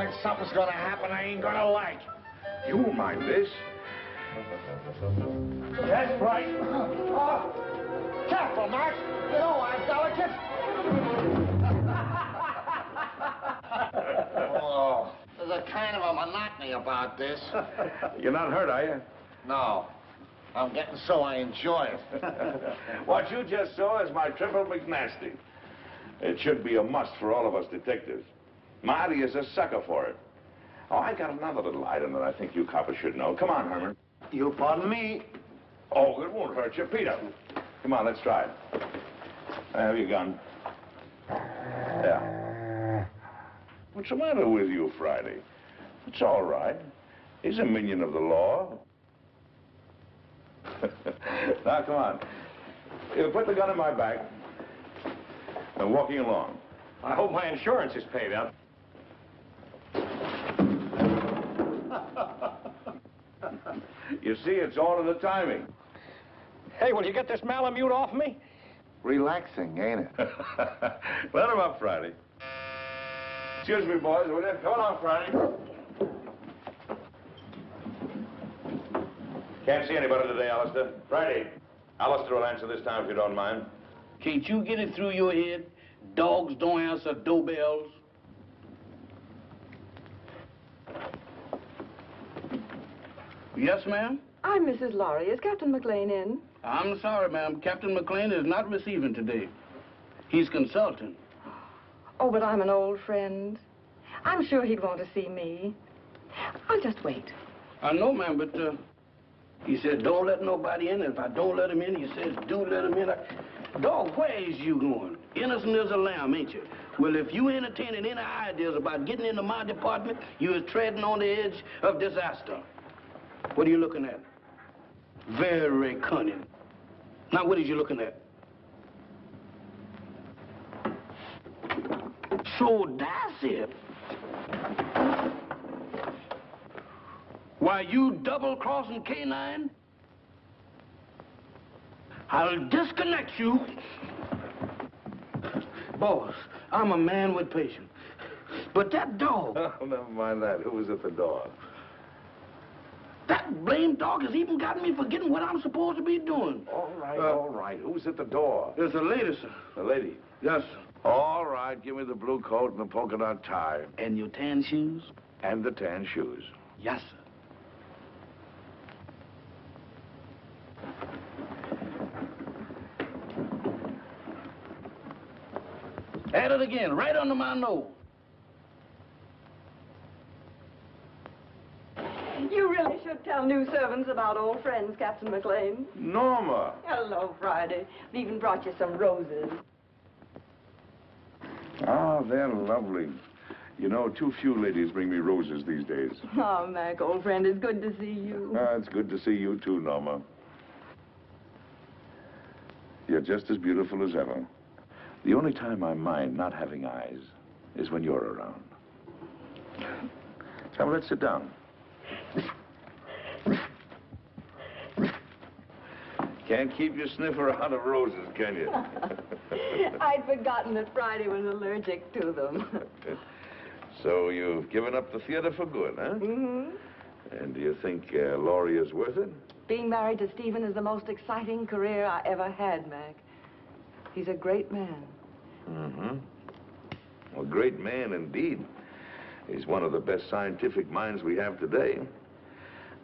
like something's gonna happen I ain't gonna like. You won't mind this. That's right. Oh, careful, Max. You know I'm delicate. Oh, there's a kind of a monotony about this. You're not hurt, are you? No. I'm getting so I enjoy it. What you just saw is my triple McNasty. It should be a must for all of us detectives. Marty is a sucker for it. Oh, I got another little item that I think you coppers should know. Come on, Herman. You pardon me? Oh, it won't hurt you. Peter. Come on, let's try it. I have your gun. Yeah. What's the matter with you, Friday? It's all right. He's a minion of the law. Now, come on. You put the gun in my back. I'm walking along. I hope my insurance is paid up. You see, it's all in the timing. Hey, will you get this Malamute off me? Relaxing, ain't it? Let him up, Friday. Excuse me, boys, will you? Come on, Friday. Can't see anybody today, Alistair. Friday. Alistair will answer this time if you don't mind. Can't you get it through your head? Dogs don't answer doorbells. Yes, ma'am? I'm Mrs. Laurie. Is Captain McLean in? I'm sorry, ma'am. Captain McLean is not receiving today. He's consulting. Oh, but I'm an old friend. I'm sure he'd want to see me. I'll just wait. I know, ma'am, but he said don't let nobody in. If I don't let him in, he says do let him in. Dog, where is you going? Innocent as a lamb, ain't you? Well, if you entertaining any ideas about getting into my department, you is treading on the edge of disaster. What are you looking at? Very cunning. Now, what is you looking at? So that's it. Why, you double-crossing K9? I'll disconnect you. Boss, I'm a man with patience. But that dog... Oh, never mind that. Who was at the door? That blamed dog has even gotten me forgetting what I'm supposed to be doing. All right. Who's at the door? There's a lady, sir. The lady? Yes, sir. All right, give me the blue coat and the polka dot tie. And your tan shoes? And the tan shoes. Yes, sir. At it again, right under my nose. You really should tell new servants about old friends, Captain McLean. Norma! Hello, Friday. We even brought you some roses. Oh, they're lovely. You know, too few ladies bring me roses these days. Oh, Mac, old friend, it's good to see you. It's good to see you too, Norma. You're just as beautiful as ever. The only time I mind not having eyes is when you're around. Come, let's sit down. Can't keep your sniffer out of roses, can you? I'd forgotten that Friday was allergic to them. So you've given up the theater for good, huh? Mm-hmm. And do you think Laurie is worth it? Being married to Stephen is the most exciting career I ever had, Mac. He's a great man. Mm-hmm. A great man indeed. He's one of the best scientific minds we have today.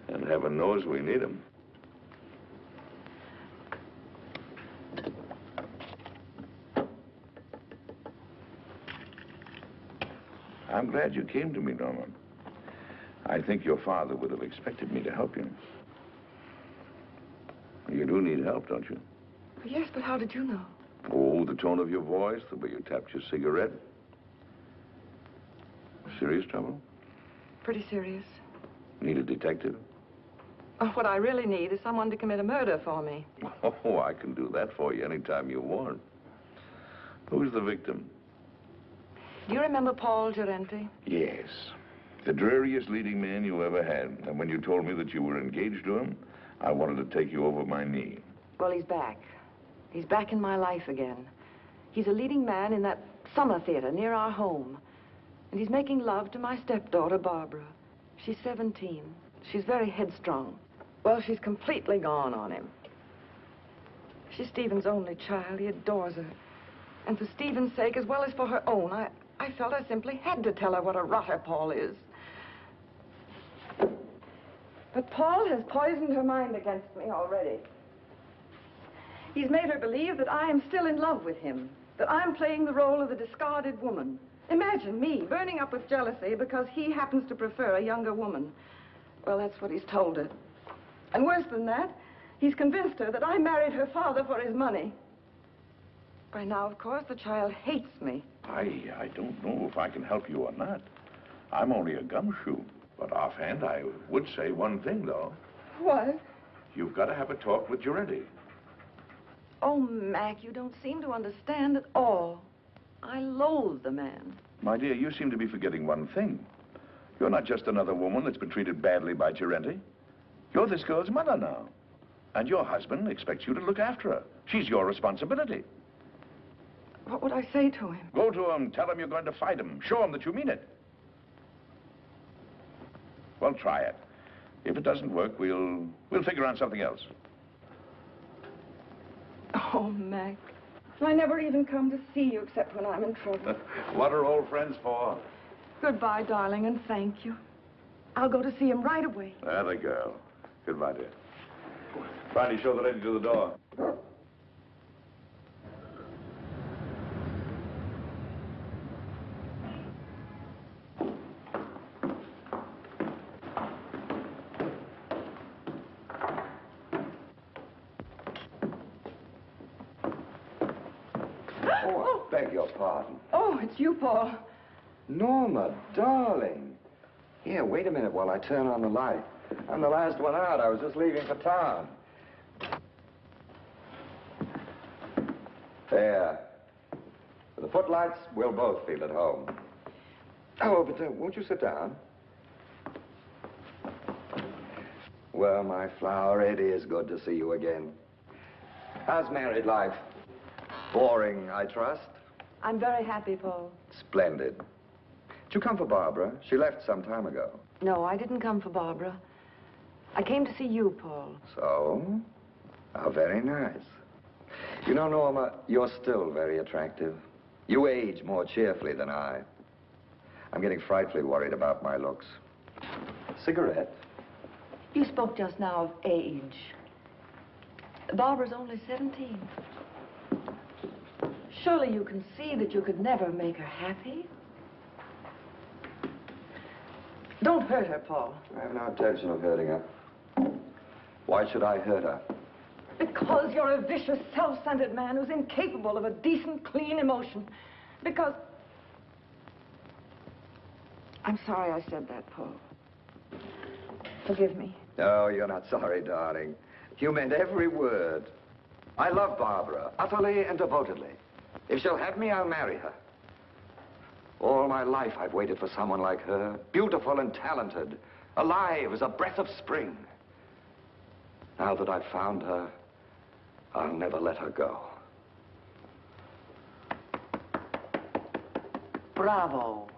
And heaven knows we need him. I'm glad you came to me, Norma. I think your father would have expected me to help you. You do need help, don't you? Yes, but how did you know? Oh, the tone of your voice, the way you tapped your cigarette. Serious trouble? Pretty serious. Need a detective? What I really need is someone to commit a murder for me. Oh, I can do that for you anytime you want. Who's the victim? Do you remember Paul Gerenti? Yes. The dreariest leading man you ever had. And when you told me that you were engaged to him, I wanted to take you over my knee. Well, he's back. He's back in my life again. He's a leading man in that summer theater near our home. And he's making love to my stepdaughter, Barbara. She's 17. She's very headstrong. Well, she's completely gone on him. She's Stephen's only child. He adores her. And for Stephen's sake, as well as for her own, I felt I simply had to tell her what a rotter Paul is. But Paul has poisoned her mind against me already. He's made her believe that I am still in love with him, that I'm playing the role of the discarded woman. Imagine me burning up with jealousy because he happens to prefer a younger woman. Well, that's what he's told her. And worse than that, he's convinced her that I married her father for his money. By now, of course, the child hates me. I don't know if I can help you or not. I'm only a gumshoe. But offhand, I would say one thing, though. What? You've got to have a talk with Giretti. Oh, Mac, you don't seem to understand at all. I loathe the man. My dear, you seem to be forgetting one thing. You're not just another woman that's been treated badly by Giretti. You're this girl's mother now. And your husband expects you to look after her. She's your responsibility. What would I say to him? Go to him, tell him you're going to fight him. Show him that you mean it. Well, try it. If it doesn't work, we'll figure out something else. Oh, Mac. I never even come to see you except when I'm in trouble. What are old friends for? Goodbye, darling, and thank you. I'll go to see him right away. That a girl. Goodbye, dear. Friday, show the lady to the door. Oh, I beg your pardon. Oh, it's you, Paul. Norma, darling. Here, wait a minute while I turn on the light. I'm the last one out. I was just leaving for town. There. With the footlights, we'll both feel at home. Oh, but won't you sit down? Well, my flower, it is good to see you again. How's married life? Boring, I trust? I'm very happy, Paul. Splendid. Did you come for Barbara? She left some time ago. No, I didn't come for Barbara. I came to see you, Paul. So? How very nice. You know, Norma, you're still very attractive. You age more cheerfully than I. I'm getting frightfully worried about my looks. Cigarette? You spoke just now of age. Barbara's only 17. Surely you can see that you could never make her happy. Don't hurt her, Paul. I have no intention of hurting her. Why should I hurt her? Because you're a vicious, self-centered man who's incapable of a decent, clean emotion. Because... I'm sorry I said that, Paul. Forgive me. No, you're not sorry, darling. You meant every word. I love Barbara, utterly and devotedly. If she'll have me, I'll marry her. All my life, I've waited for someone like her, beautiful and talented, alive as a breath of spring. Now that I've found her, I'll never let her go. Bravo.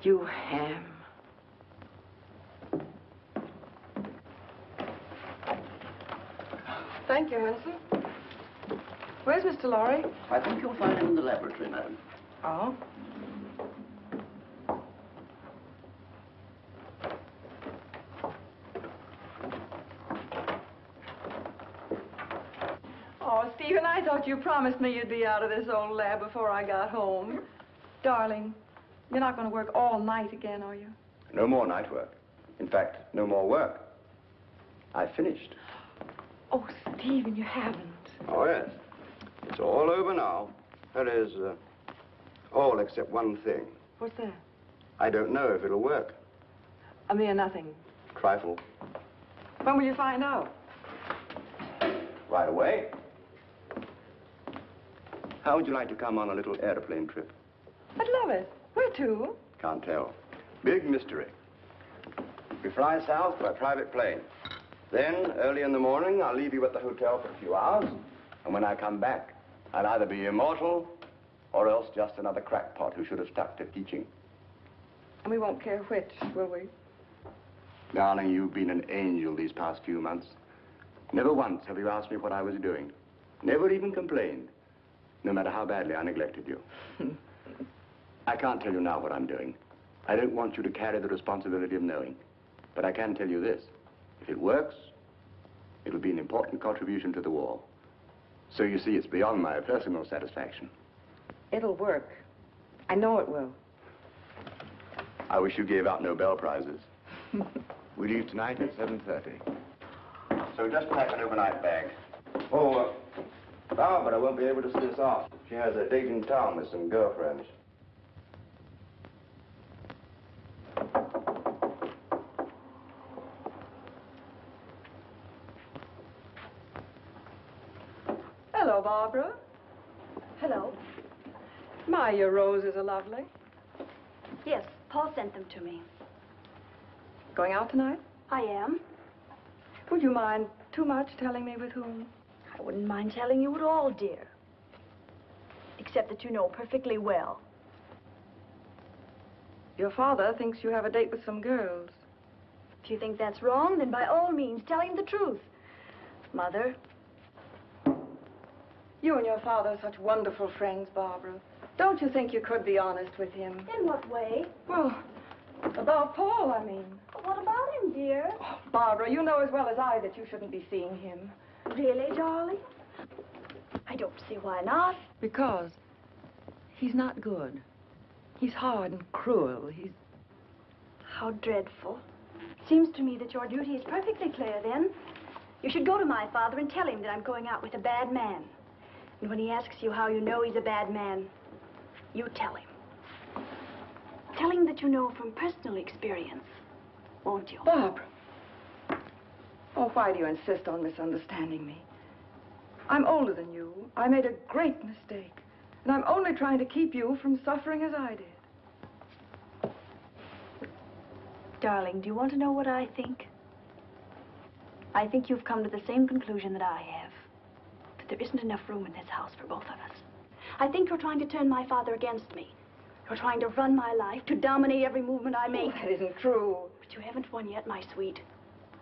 You ham. Thank you, Hanson. Where's Mr. Lorry? I think you'll find him in the laboratory, madam. Oh? Oh, Stephen, I thought you promised me you'd be out of this old lab before I got home. Darling, you're not going to work all night again, are you? No more night work. In fact, no more work. I finished. Oh, Stephen, you haven't. Oh, yes. It's all over now. That is, all except one thing. What's that? I don't know if it'll work. A mere nothing. Trifle. When will you find out? Right away. How would you like to come on a little airplane trip? I'd love it. Where to? Can't tell. Big mystery. We fly south by private plane. Then, early in the morning, I'll leave you at the hotel for a few hours. And when I come back, I'll either be immortal or else just another crackpot who should have stuck to teaching. And we won't care which, will we? Darling, you've been an angel these past few months. Never once have you asked me what I was doing. Never even complained, no matter how badly I neglected you. I can't tell you now what I'm doing. I don't want you to carry the responsibility of knowing. But I can tell you this. If it works, it'll be an important contribution to the war. So you see, it's beyond my personal satisfaction. It'll work. I know it will. I wish you gave out Nobel Prizes. We leave tonight at 7:30. So just pack an overnight bag. Oh, Barbara won't be able to see us off. She has a date in town with some girlfriends. Hello, Barbara. Hello. My, your roses are lovely. Yes, Paul sent them to me. Going out tonight? I am. Would you mind too much telling me with whom? I wouldn't mind telling you at all, dear. Except that you know perfectly well. Your father thinks you have a date with some girls. If you think that's wrong, then by all means, tell him the truth. Mother. You and your father are such wonderful friends, Barbara. Don't you think you could be honest with him? In what way? Well, about Paul, I mean. What about him, dear? Oh, Barbara, you know as well as I that you shouldn't be seeing him. Really, darling? I don't see why not. Because he's not good. He's hard and cruel. He's... How dreadful. Seems to me that your duty is perfectly clear, then. You should go to my father and tell him that I'm going out with a bad man. And when he asks you how you know he's a bad man, you tell him. Tell him that you know from personal experience, won't you? Barbara. Oh, why do you insist on misunderstanding me? I'm older than you. I made a great mistake. And I'm only trying to keep you from suffering as I did. Darling, do you want to know what I think? I think you've come to the same conclusion that I have. That there isn't enough room in this house for both of us. I think you're trying to turn my father against me. You're trying to run my life, to dominate every movement I make. Oh, that isn't true. But you haven't won yet, my sweet.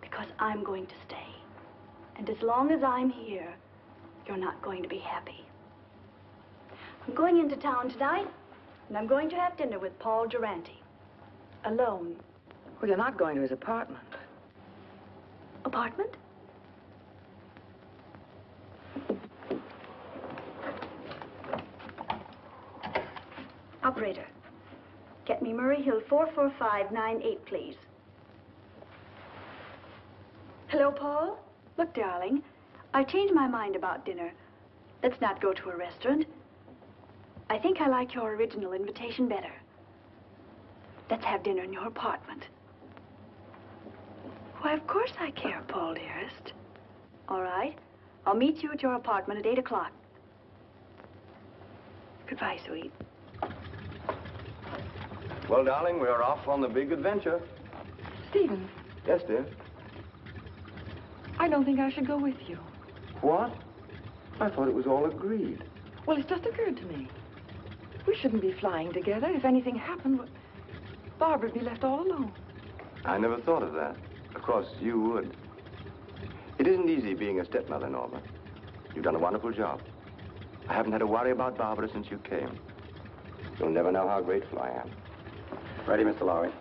Because I'm going to stay. And as long as I'm here, you're not going to be happy. I'm going into town tonight, and I'm going to have dinner with Paul Durante. Alone. Well, you're not going to his apartment. Apartment? Operator, get me Murray Hill 44598, please. Hello, Paul? Look, darling, I've changed my mind about dinner. Let's not go to a restaurant. I think I like your original invitation better. Let's have dinner in your apartment. Why, of course I care, Paul, dearest. All right. I'll meet you at your apartment at 8 o'clock. Goodbye, sweet. Well, darling, we're off on the big adventure. Stephen, Yes, dear. I don't think I should go with you. What? I thought it was all agreed. Well, it's just occurred to me. We shouldn't be flying together. If anything happened, Barbara'd be left all alone. I never thought of that. Of course, you would. It isn't easy being a stepmother, Norma. You've done a wonderful job. I haven't had to worry about Barbara since you came. You'll never know how grateful I am. Ready, Mr. Lowry?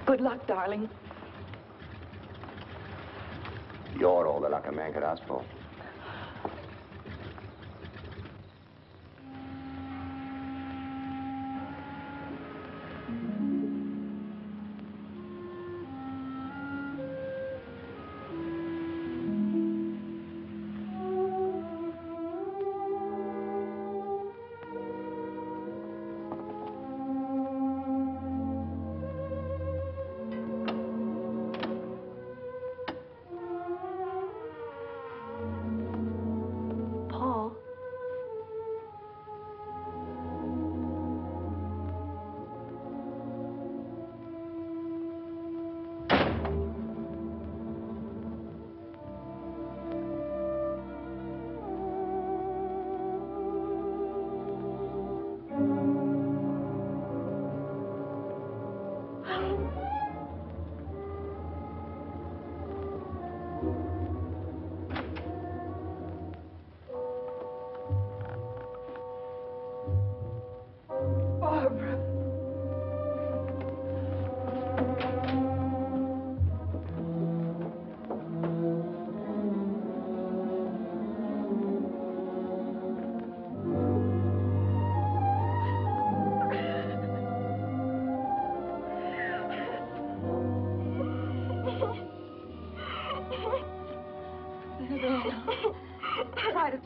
Good luck, darling. You're all the luck a man could ask for.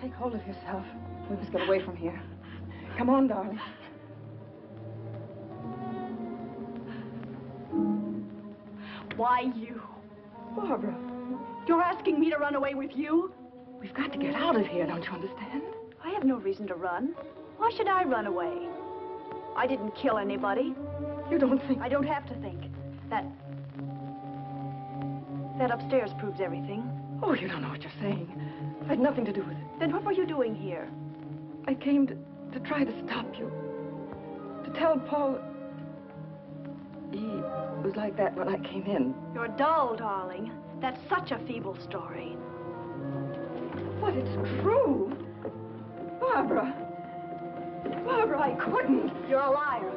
Take hold of yourself. We must get away from here. Come on, darling. Why you? Barbara, You're asking me to run away with you? we've got to get out of here, don't you understand? I have no reason to run. Why should I run away? I didn't kill anybody. You don't think... I don't have to think. That upstairs proves everything. Oh, you don't know what you're saying. I had nothing to do with it. Then what were you doing here? I came to try to stop you. To tell Paul... He was like that when I came in. You're dull, darling. That's such a feeble story. But it's true. Barbara. Barbara, I couldn't. You're a liar.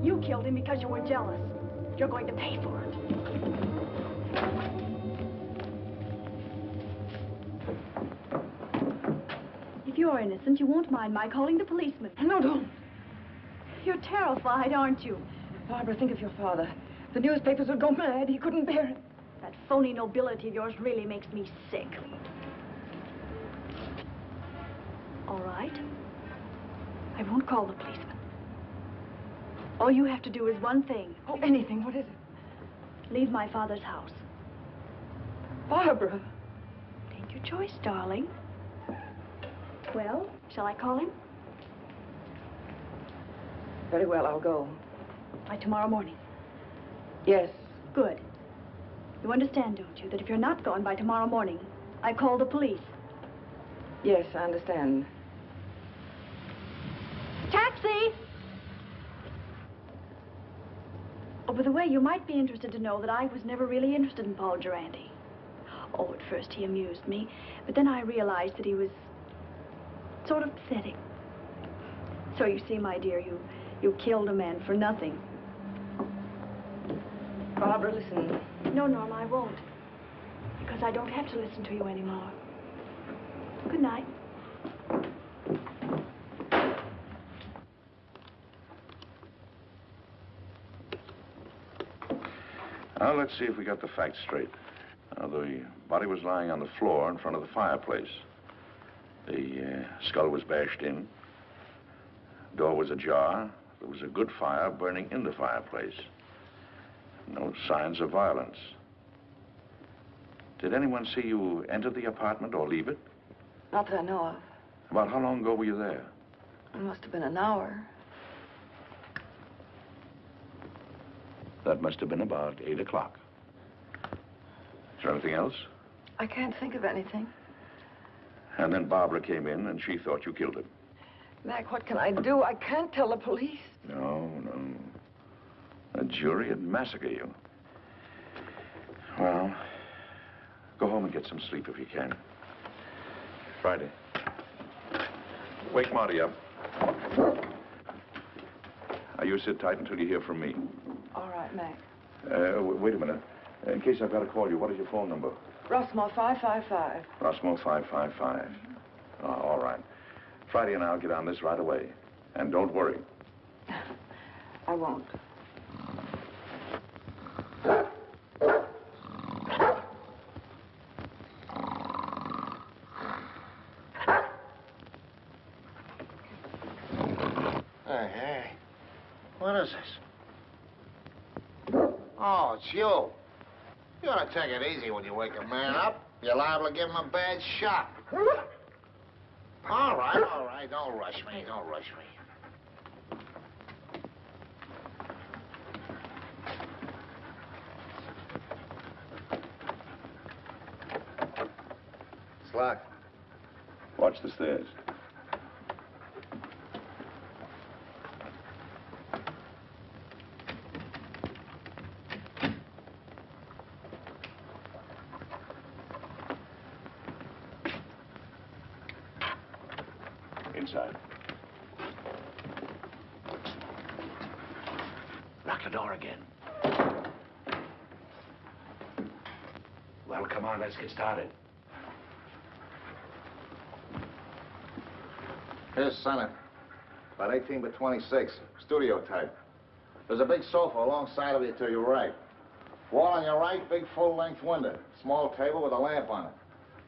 You killed him because you were jealous. You're going to pay for it. If you're innocent, you won't mind my calling the policeman. No, don't. You're terrified, aren't you? Barbara, think of your father. The newspapers would go mad. He couldn't bear it. That phony nobility of yours really makes me sick. All right. I won't call the policeman. All you have to do is one thing. Oh, anything. What is it? Leave my father's house. Barbara. Take your choice, darling. Well, shall I call him? Very well, I'll go. By tomorrow morning. Yes. Good. You understand, don't you, that if you're not gone by tomorrow morning, I call the police. Yes, I understand. Taxi! Oh, by the way, you might be interested to know that I was never really interested in Paul Durante. Oh, at first he amused me, but then I realized that he was sort of pathetic. So you see, my dear, you killed a man for nothing. Barbara, listen. No, Norma, I won't. Because I don't have to listen to you anymore. Good night. Now, let's see if we got the facts straight. The body was lying on the floor in front of the fireplace. The skull was bashed in. Door was ajar. There was a good fire burning in the fireplace. No signs of violence. Did anyone see you enter the apartment or leave it? Not that I know of. About how long ago were you there? It must have been an hour. That must have been about 8 o'clock. Is there anything else? I can't think of anything. And then Barbara came in and she thought you killed him. Mac, what can I do? I can't tell the police. No. A jury would massacre you. Well, go home and get some sleep if you can. Friday. Wake Marty up. Now, you sit tight until you hear from me. All right, Mac. Wait a minute. In case I've got to call you, what is your phone number? Rossmore 555. Rossmore 555. Oh, all right. Friday and I'll get on this right away. And don't worry. I won't. Hey. What is this? Oh, it's you. You ought to take it easy when you wake a man up. You're liable to give him a bad shock. All right. Don't rush me. It's locked. Watch the stairs. Inside. Lock the door again. Well, come on, let's get started. Here's Senate. About 18 by 26. Studio type. There's a big sofa alongside of you to your right. Wall on your right, big full-length window. Small table with a lamp on it.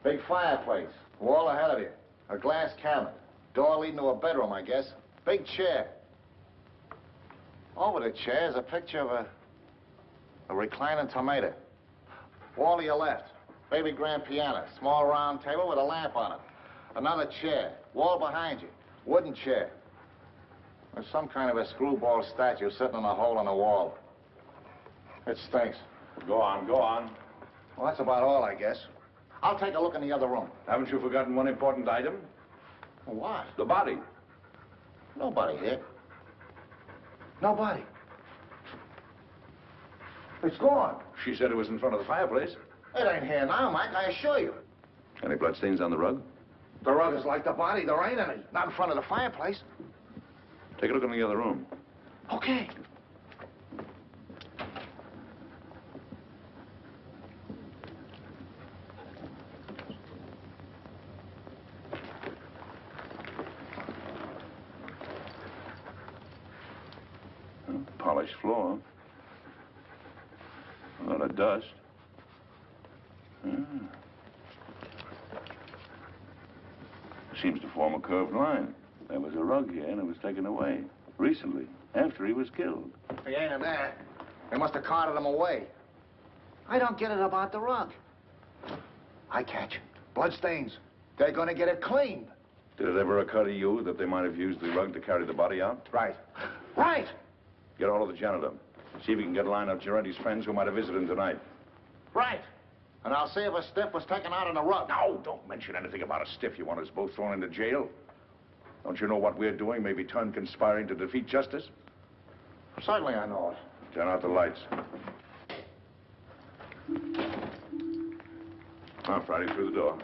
Big fireplace. Wall ahead of you. A glass cabinet. Door leading to a bedroom, I guess. Big chair. Over the chair is a picture of a reclining tomato. Wall to your left. Baby grand piano. Small round table with a lamp on it. Another chair. Wall behind you. Wooden chair. There's some kind of a screwball statue sitting in a hole in the wall. It stinks. Go on, go on. Well, that's about all, I guess. I'll take a look in the other room. Haven't you forgotten one important item? What? The body. Nobody here. Nobody. It's gone. She said it was in front of the fireplace. It ain't here now, Mike, I assure you. Any bloodstains on the rug? The rug is like the body. There ain't any. Not in front of the fireplace. Take a look in the other room. Okay. Polished floor. A lot of dust. Seems to form a curved line. There was a rug here and it was taken away. Recently, after he was killed. If he ain't in there, they must have carted him away. I don't get it about the rug. I catch. Bloodstains. They're gonna get it cleaned. Did it ever occur to you that they might have used the rug to carry the body out? Right. Right! Get hold of the janitor. See if you can get a line of Giorenti's friends who might have visited him tonight. Right. And I'll see if a stiff was taken out on the rug. No, don't mention anything about a stiff. You want us both thrown into jail? Don't you know what we're doing may be turned conspiring to defeat justice? Certainly I know it. Turn out the lights. Now, Friday, through the door.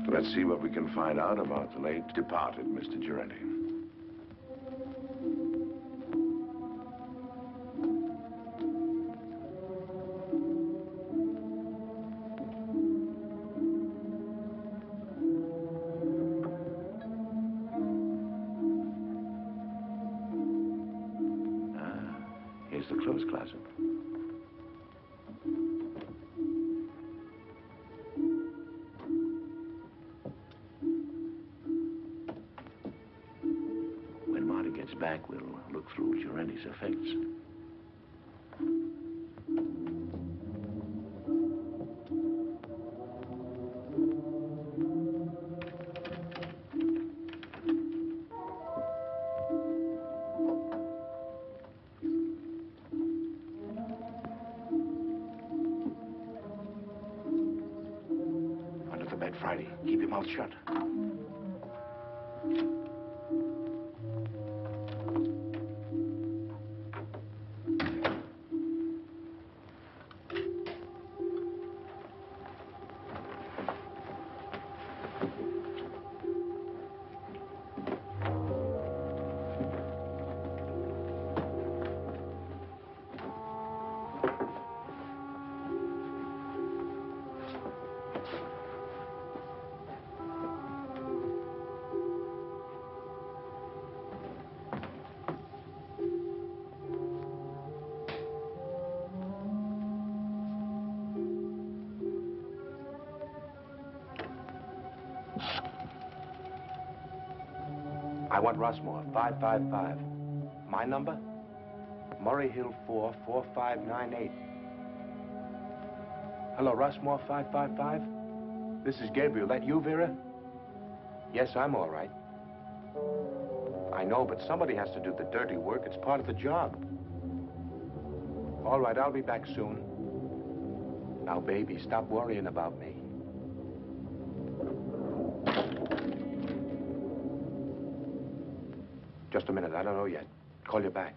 Let's see what we can find out about the late departed Mr. Giorenti. Here's the clothes closet. When Marty gets back, we'll look through Giorenti's effects. Friday, keep your mouth shut. I want Rossmore, 555. My number? Murray Hill 4, 4598. Hello, Rossmore, 555? This is Gabriel. That you, Vera? Yes, I'm all right. I know, but somebody has to do the dirty work. It's part of the job. All right, I'll be back soon. Now, baby, stop worrying about me. Just a minute, I don't know yet. Call you back.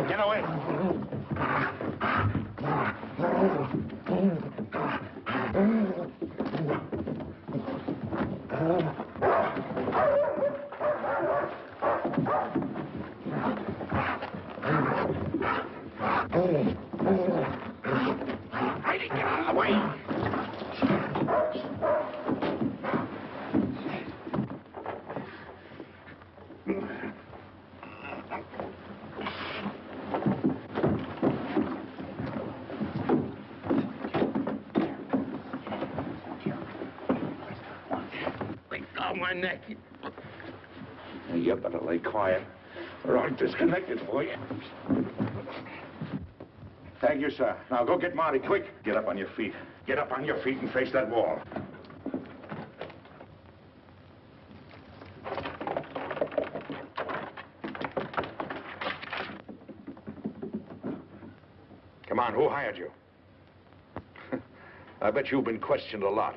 Get away! Get out of the way! my neck. You better lay quiet, or I'll disconnect it for you. Thank you, sir. Now go get Marty, quick. Get up on your feet. Get up on your feet and face that wall. Come on, who hired you? I bet you've been questioned a lot.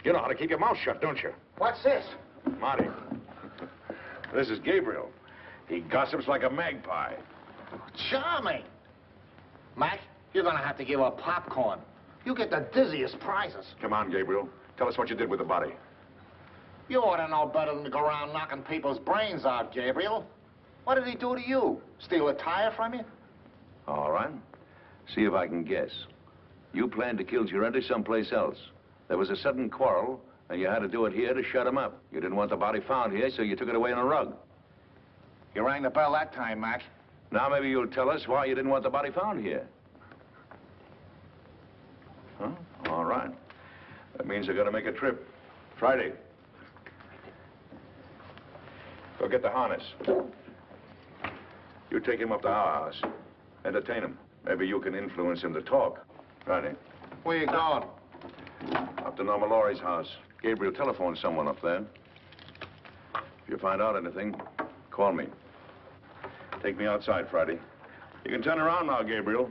You know how to keep your mouth shut, don't you? What's this? Marty. This is Gabriel. He gossips like a magpie. Charming. Mac, you're gonna have to give up popcorn. You get the dizziest prizes. Come on, Gabriel. Tell us what you did with the body. You ought to know better than to go around knocking people's brains out, Gabriel. What did he do to you? Steal a tire from you? All right. See if I can guess. You planned to kill Girente someplace else. There was a sudden quarrel, and you had to do it here to shut him up. You didn't want the body found here, so you took it away on a rug. You rang the bell that time, Mac. Now maybe you'll tell us why you didn't want the body found here. Huh? All right. That means you're going to make a trip. Friday. Go get the harness. You take him up to our house. Entertain him. Maybe you can influence him to talk. Friday. Where you going? Up to Norma Laurie's house. Gabriel telephoned someone up there. If you find out anything, call me. Take me outside, Friday. You can turn around now, Gabriel.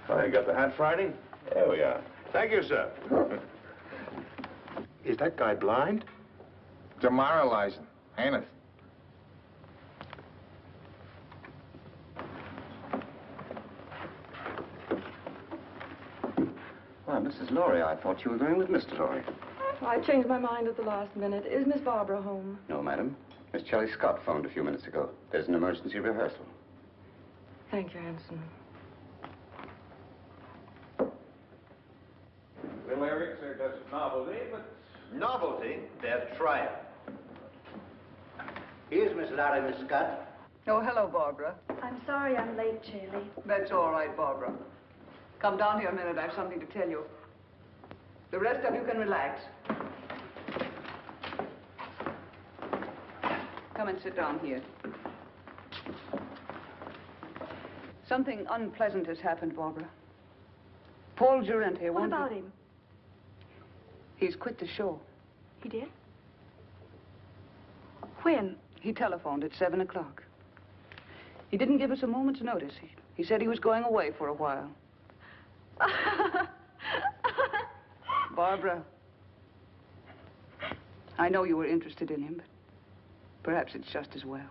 Oh, you got the hat, Friday? There we are. Thank you, sir. Is that guy blind? Demoralizing, ain't it? Why, Mrs. Laurie, I thought you were going with Mr. Laurie. I changed my mind at the last minute. Is Miss Barbara home? No, madam. Miss Shelley Scott phoned a few minutes ago. There's an emergency rehearsal. Thank you, Anson. The lyrics are just novelty, but... Novelty? They'll try it. Here's Miss Larry, Miss Scott. Oh, hello, Barbara. I'm sorry I'm late, Shirley. That's all right, Barbara. Come down here a minute. I have something to tell you. The rest of you can relax. Come and sit down here. Something unpleasant has happened, Barbara. Paul Girente What about him? He's quit the show. He did? When? He telephoned at 7 o'clock. He didn't give us a moment's notice. He said he was going away for a while. Barbara, I know you were interested in him, but perhaps it's just as well.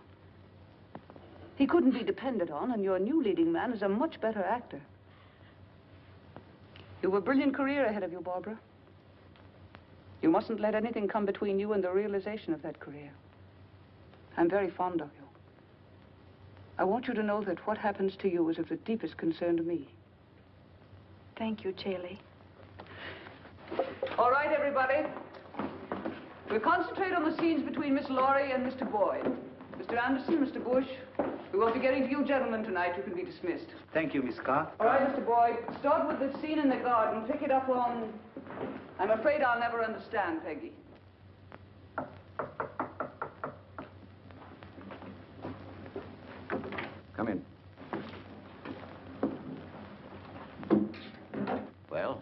He couldn't be depended on, and your new leading man is a much better actor. You have a brilliant career ahead of you, Barbara. You mustn't let anything come between you and the realization of that career. I'm very fond of you. I want you to know that what happens to you is of the deepest concern to me. Thank you, Shirley. All right, everybody. We'll concentrate on the scenes between Miss Laurie and Mr. Boyd. Mr. Anderson, Mr. Bush, we won't be getting to you gentlemen tonight. You can be dismissed. Thank you, Miss Scott. All right, Mr. Boyd, start with the scene in the garden. Pick it up on... I'm afraid I'll never understand, Peggy. Come in. Well,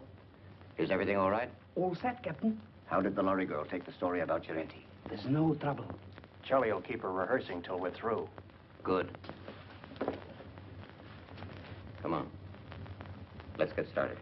is everything all right? All set, Captain. How did the lorry girl take the story about Girente? There's no trouble. Shelley will keep her rehearsing till we're through. Good. Come on. Let's get started.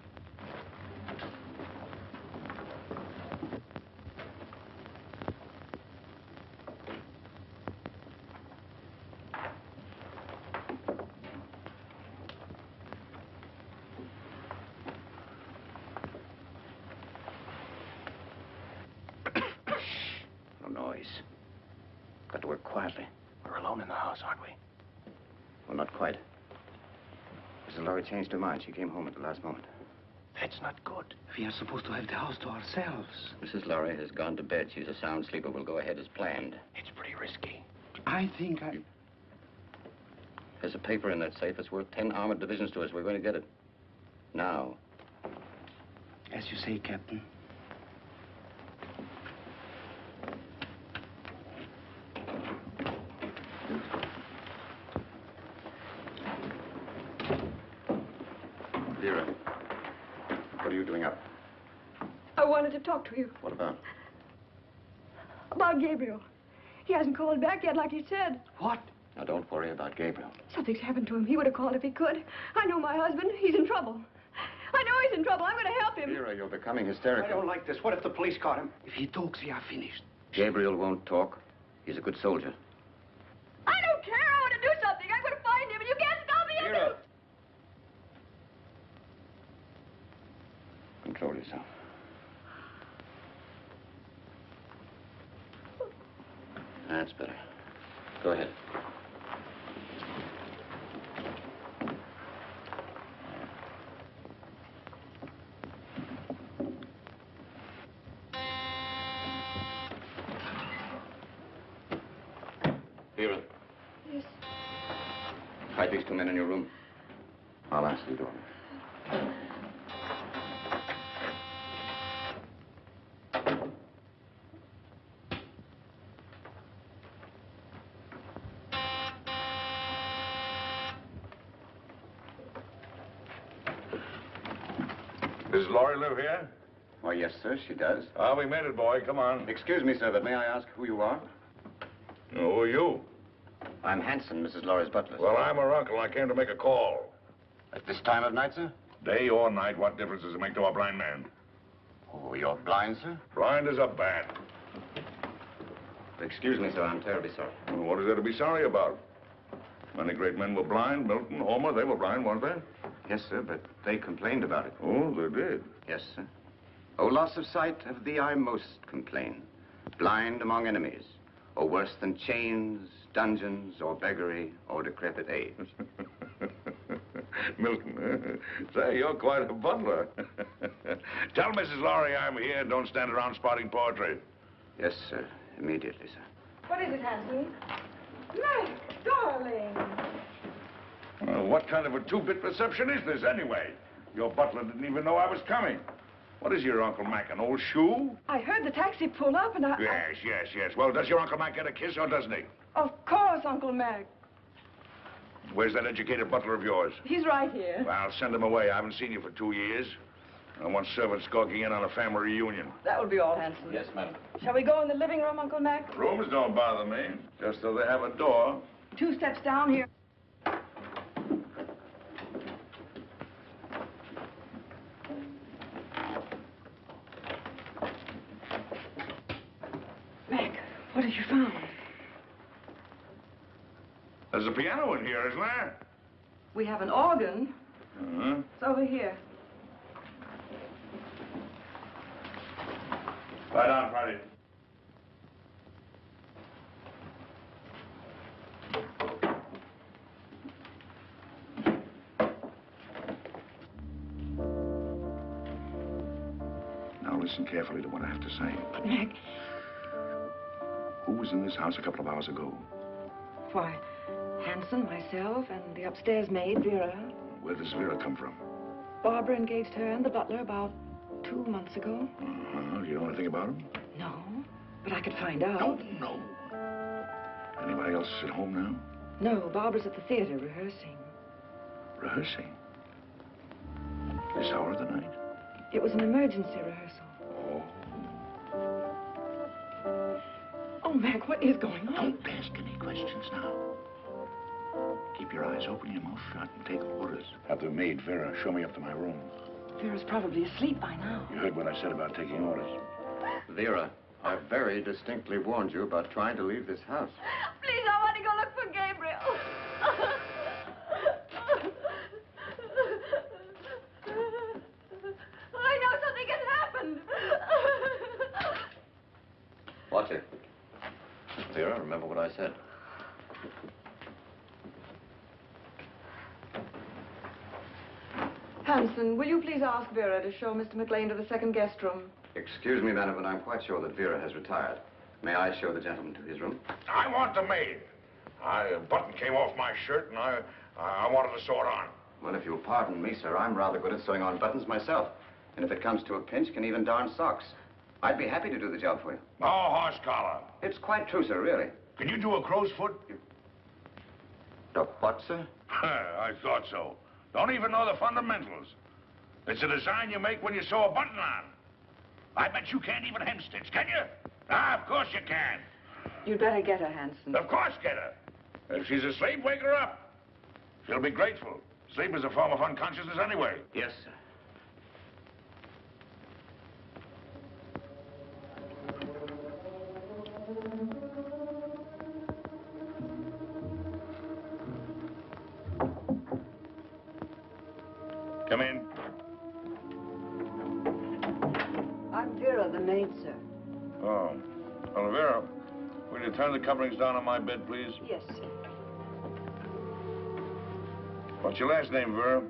Got to work quietly. We're alone in the house, aren't we? Well, not quite. Mrs. Laurie changed her mind. She came home at the last moment. That's not good. We are supposed to have the house to ourselves. Mrs. Laurie has gone to bed. She's a sound sleeper. We'll go ahead as planned. It's pretty risky. I think I... There's a paper in that safe. It's worth 10 armored divisions to us. We're going to get it. Now. As you say, Captain. Vera, what are you doing up? I wanted to talk to you What about? about Gabriel. He hasn't called back yet like he said. What? Now, don't worry about Gabriel. Something's happened to him. He would have called if he could. I know my husband. He's in trouble. I know he's in trouble. I'm going to help him. Vera, you're becoming hysterical. I don't like this. What if the police caught him? If he talks, we are finished. Gabriel won't talk. He's a good soldier. I don't care. I want to do something. I'm going to find him, and you can't stop me. Vera! Control yourself. That's better. Go ahead. Vera. Yes. Hide these two men in your room. I'll answer the door. Does Laurie live here? Why, yes, sir, she does. Ah, we made it, boy. Come on. Excuse me, sir, but may I ask who you are? Who are you? I'm Hanson, Mrs. Laurie's butler. Well, I'm her uncle. I came to make a call. At this time of night, sir? Day or night, what difference does it make to a blind man? Oh, you're blind, sir? Blind as a bat. Excuse me, sir, I'm terribly sorry. Well, what is there to be sorry about? Many great men were blind. Milton, Homer, they were blind, weren't they? Yes, sir, but they complained about it. Oh, they did? Yes, sir. Oh, loss of sight, of thee I most complain. Blind among enemies, or worse than chains, dungeons, or beggary, or decrepit age. Milton, say, you're quite a butler. Tell Mrs. Laurie I'm here. Don't stand around spouting poetry. Yes, sir. Immediately, sir. What is it, Hanson? Mac, darling. Well, what kind of a two-bit reception is this, anyway? Your butler didn't even know I was coming. What is your Uncle Mac, an old shoe? I heard the taxi pull up and Yes. Well, does your Uncle Mac get a kiss or doesn't he? Of course, Uncle Mac. Where's that educated butler of yours? He's right here. Well, send him away. I haven't seen you for 2 years. I want servants skulking in on a family reunion. That will be all, Hanson. Yes, madam. Shall we go in the living room, Uncle Mac? Rooms don't bother me, just so they have a door. 2 steps down here. Mac, what have you found? There's a piano in here, isn't there? We have an organ. Uh-huh. It's over here. Lie down, Friday. Now listen carefully to what I have to say. But, Mac, Who was in this house a couple of hours ago? why, Hanson, myself, and the upstairs maid, Vera. Where does Vera come from? Barbara engaged her and the butler about 2 months ago. Uh-huh. You know anything about him? No, but I could find out. No. Anybody else at home now? No, Barbara's at the theater rehearsing. Rehearsing? This hour of the night? It was an emergency rehearsal. Oh. Oh, Mac, what is going on? Don't ask any questions now. Keep your eyes open, your mouth shut, and take orders. Have the maid, Vera, show me up to my room. Vera's probably asleep by now. You heard what I said about taking orders. Vera, I very distinctly warned you about trying to leave this house. Please, I want to go look for Gabriel. I know something has happened. Watch it. Vera, remember what I said. Hanson, will you please ask Vera to show Mr. McLean to the second guest room? Excuse me, madam, but I'm quite sure that Vera has retired. May I show the gentleman to his room? I want the maid. A button came off my shirt, and I wanted to sew it on. Well, if you'll pardon me, sir, I'm rather good at sewing on buttons myself. And if it comes to a pinch, can even darn socks. I'd be happy to do the job for you. No horse collar. It's quite true, sir, really. Can you do a crow's foot? The what, sir? I thought so. Don't even know the fundamentals. It's a design you make when you sew a button on. I bet you can't even hem stitch, can you? Ah, of course you can. You'd better get her, Hanson. Of course get her. If she's asleep, wake her up. She'll be grateful. Sleep is a form of unconsciousness anyway. Yes, sir. Come in. I'm Vera, the maid, sir. Oh. Olivera, will you turn the coverings down on my bed, please? Yes, sir. What's your last name, Vera?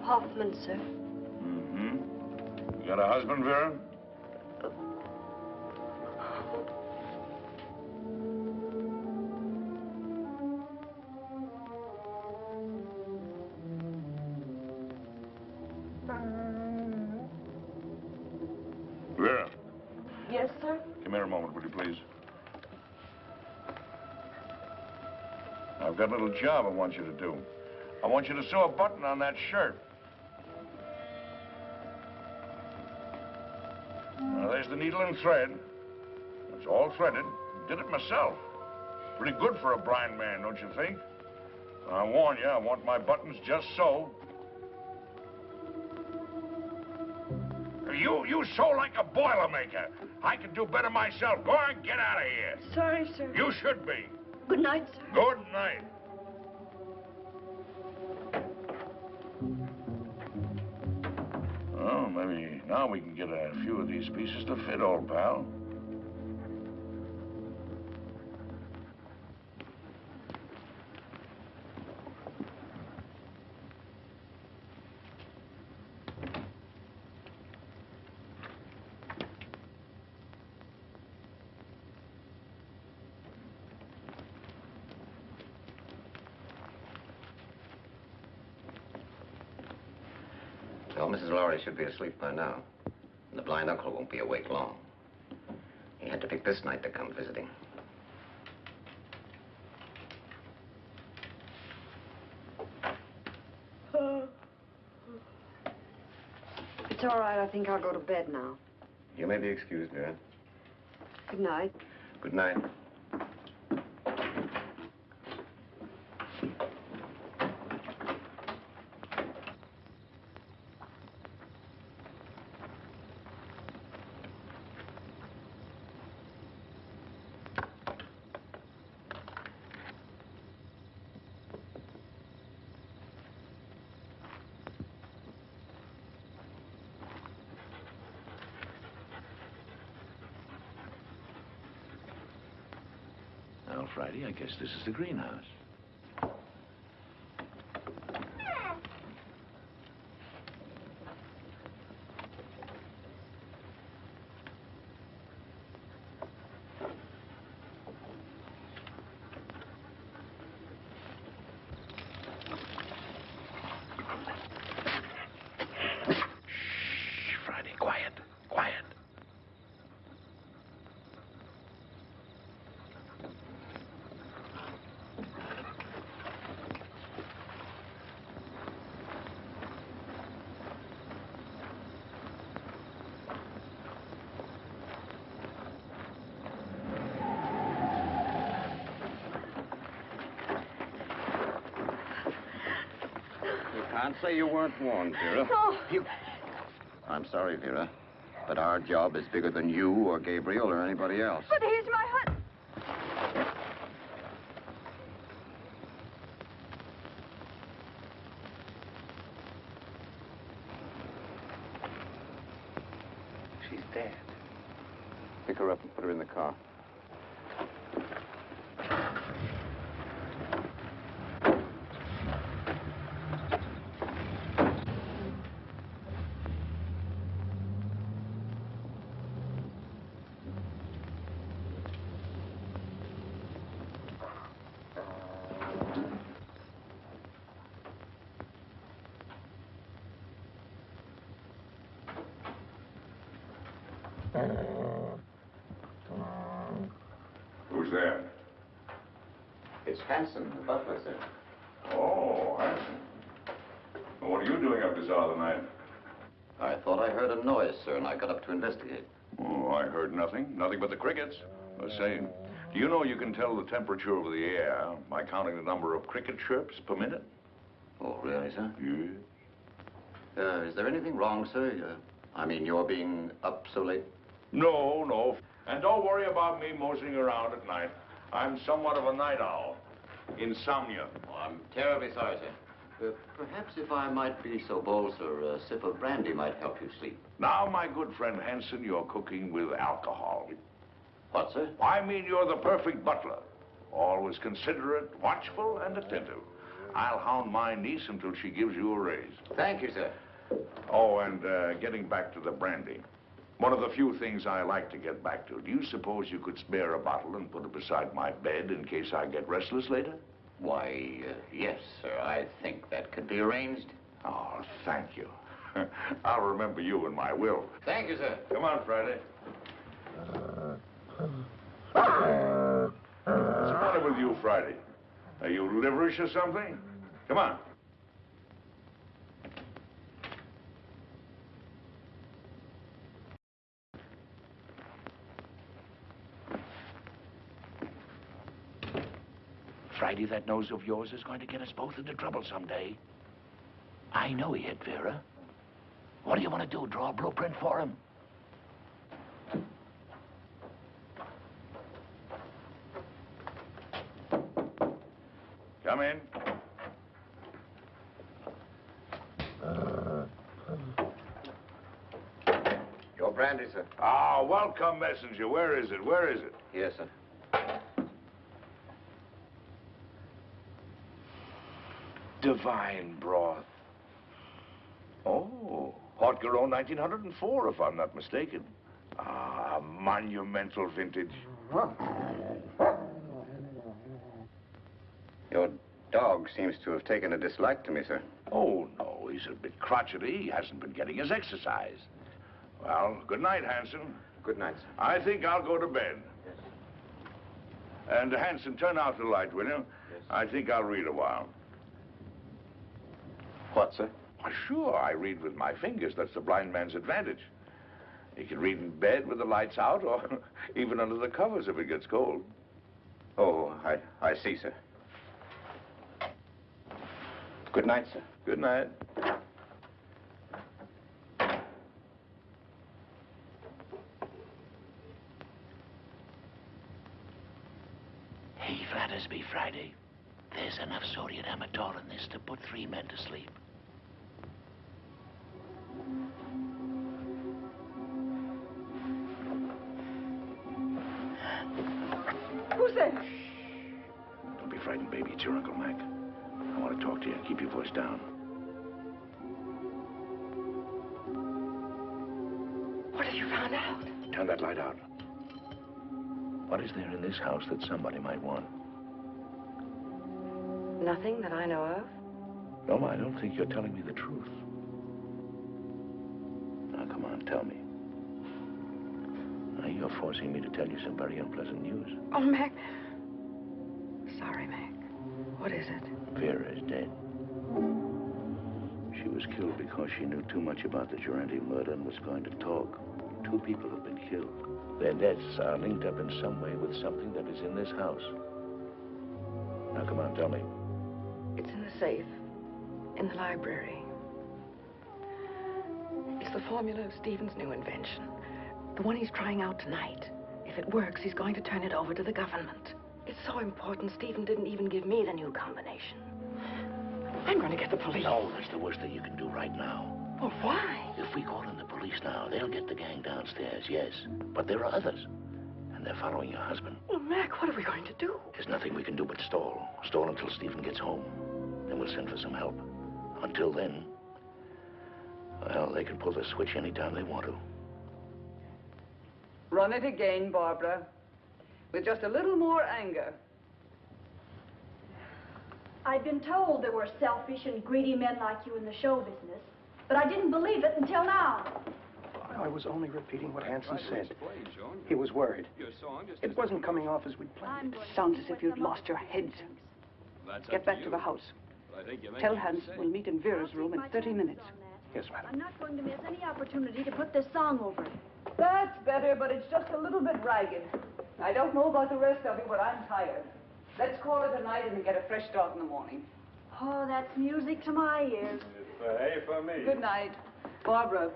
Hoffman, sir. Mm-hmm. You got a husband, Vera? Vera, Yes, sir? come here a moment, will you, please? I've got a little job I want you to do. I want you to sew a button on that shirt. Now, there's the needle and thread. It's all threaded. Did it myself. Pretty good for a blind man, don't you think? I warn you, I want my buttons just so. You sew like a Boilermaker. I can do better myself. Go on, get out of here. Sorry, sir. You should be. Good night, sir. Good night. Well, maybe now we can get a few of these pieces to fit, old pal. Well, Mrs. Lowry should be asleep by now. And the blind uncle won't be awake long. He had to pick this night to come visiting. It's all right. I think I'll go to bed now. You may be excused, Vera. Good night. Good night. Well, Friday, I guess this is the greenhouse. Shh, Friday, quiet, quiet. Can't say you weren't warned, Vera. No. I'm sorry, Vera, but our job is bigger than you or Gabriel or anybody else. But he's my husband. She's dead. Pick her up and put her in the car. Who's there? It's Hanson, the butler, sir. Oh, Hanson. Well, what are you doing up this hour of the night? I thought I heard a noise, sir, and I got up to investigate. Oh, I heard nothing. Nothing but the crickets. I say, do you know you can tell the temperature of the air by counting the number of cricket chirps per minute? Oh, really, sir? Yes. Is there anything wrong, sir? I mean, you're being up so late? No, no. And don't worry about me moseying around at night. I'm somewhat of a night owl. Insomnia. Oh, I'm terribly sorry, sir. Perhaps if I might be so bold, sir, a sip of brandy might help you sleep. Now, my good friend Hanson, you're cooking with alcohol. What, sir? I mean, you're the perfect butler. Always considerate, watchful, and attentive. I'll hound my niece until she gives you a raise. Thank you, sir. Oh, and getting back to the brandy. One of the few things I like to get back to. Do you suppose you could spare a bottle and put it beside my bed in case I get restless later? Why, yes, sir. I think that could be arranged. Oh, thank you. I'll remember you in my will. Thank you, sir. Come on, Friday. What's the matter with you, Friday? Are you liverish or something? Come on. Friday, that nose of yours is going to get us both into trouble someday. I know he hit Vera. What do you want to do, draw a blueprint for him? Come in. Your brandy, sir. Ah, welcome, messenger. Where is it? Where is it? Yes, sir. Divine broth. Oh, Haute-Garonne 1904, if I'm not mistaken. Ah, monumental vintage. Your dog seems to have taken a dislike to me, sir. Oh, no, he's a bit crotchety. He hasn't been getting his exercise. Well, good night, Hanson. Good night, sir. I think I'll go to bed. Yes. And, Hanson, turn out the light, will you? Yes. I think I'll read a while. What, sir? Why, sure, I read with my fingers. That's the blind man's advantage. He can read in bed with the lights out or even under the covers if it gets cold. Oh, I see, sir. Good night, sir. Good night. Hey, Flattersby, Friday. There's enough sodium amytal in this to put 3 men to sleep. Who's there? Don't be frightened, baby. It's your Uncle Mac. I want to talk to you. Keep your voice down. What have you found out? Turn that light out. What is there in this house that somebody might want? Nothing that I know of. No, I don't think you're telling me the truth. Now, come on, tell me. Now, you're forcing me to tell you some very unpleasant news. Oh, Mac. Sorry, Mac. What is it? Vera is dead. She was killed because she knew too much about the Durante murder and was going to talk. 2 people have been killed. Their deaths are linked up in some way with something that is in this house. Now, come on, tell me. It's in the safe. In the library. It's the formula of Stephen's new invention. The one he's trying out tonight. If it works, he's going to turn it over to the government. It's so important, Stephen didn't even give me the new combination. I'm going to get the police. No, that's the worst thing you can do right now. Well, why? If we call in the police now, they'll get the gang downstairs, yes. But there are others. And they're following your husband. Well, Mac, what are we going to do? There's nothing we can do but stall. Stall until Stephen gets home. Then we'll send for some help. Until then, well, they can pull the switch anytime they want to. Run it again, Barbara. With just a little more anger. I've been told there were selfish and greedy men like you in the show business, but I didn't believe it until now. I was only repeating what Hanson said. He was worried. It wasn't coming off as we'd planned. Sounds as if you'd lost your heads. Get back to the house. Tell Hanson we'll meet in Vera's room in 30 minutes. Yes, madam. I'm not going to miss any opportunity to put this song over. That's better, but it's just a little bit ragged. I don't know about the rest of you, but I'm tired. Let's call it a night and get a fresh start in the morning. Oh, that's music to my ears. Hey for me. Good night. Barbara,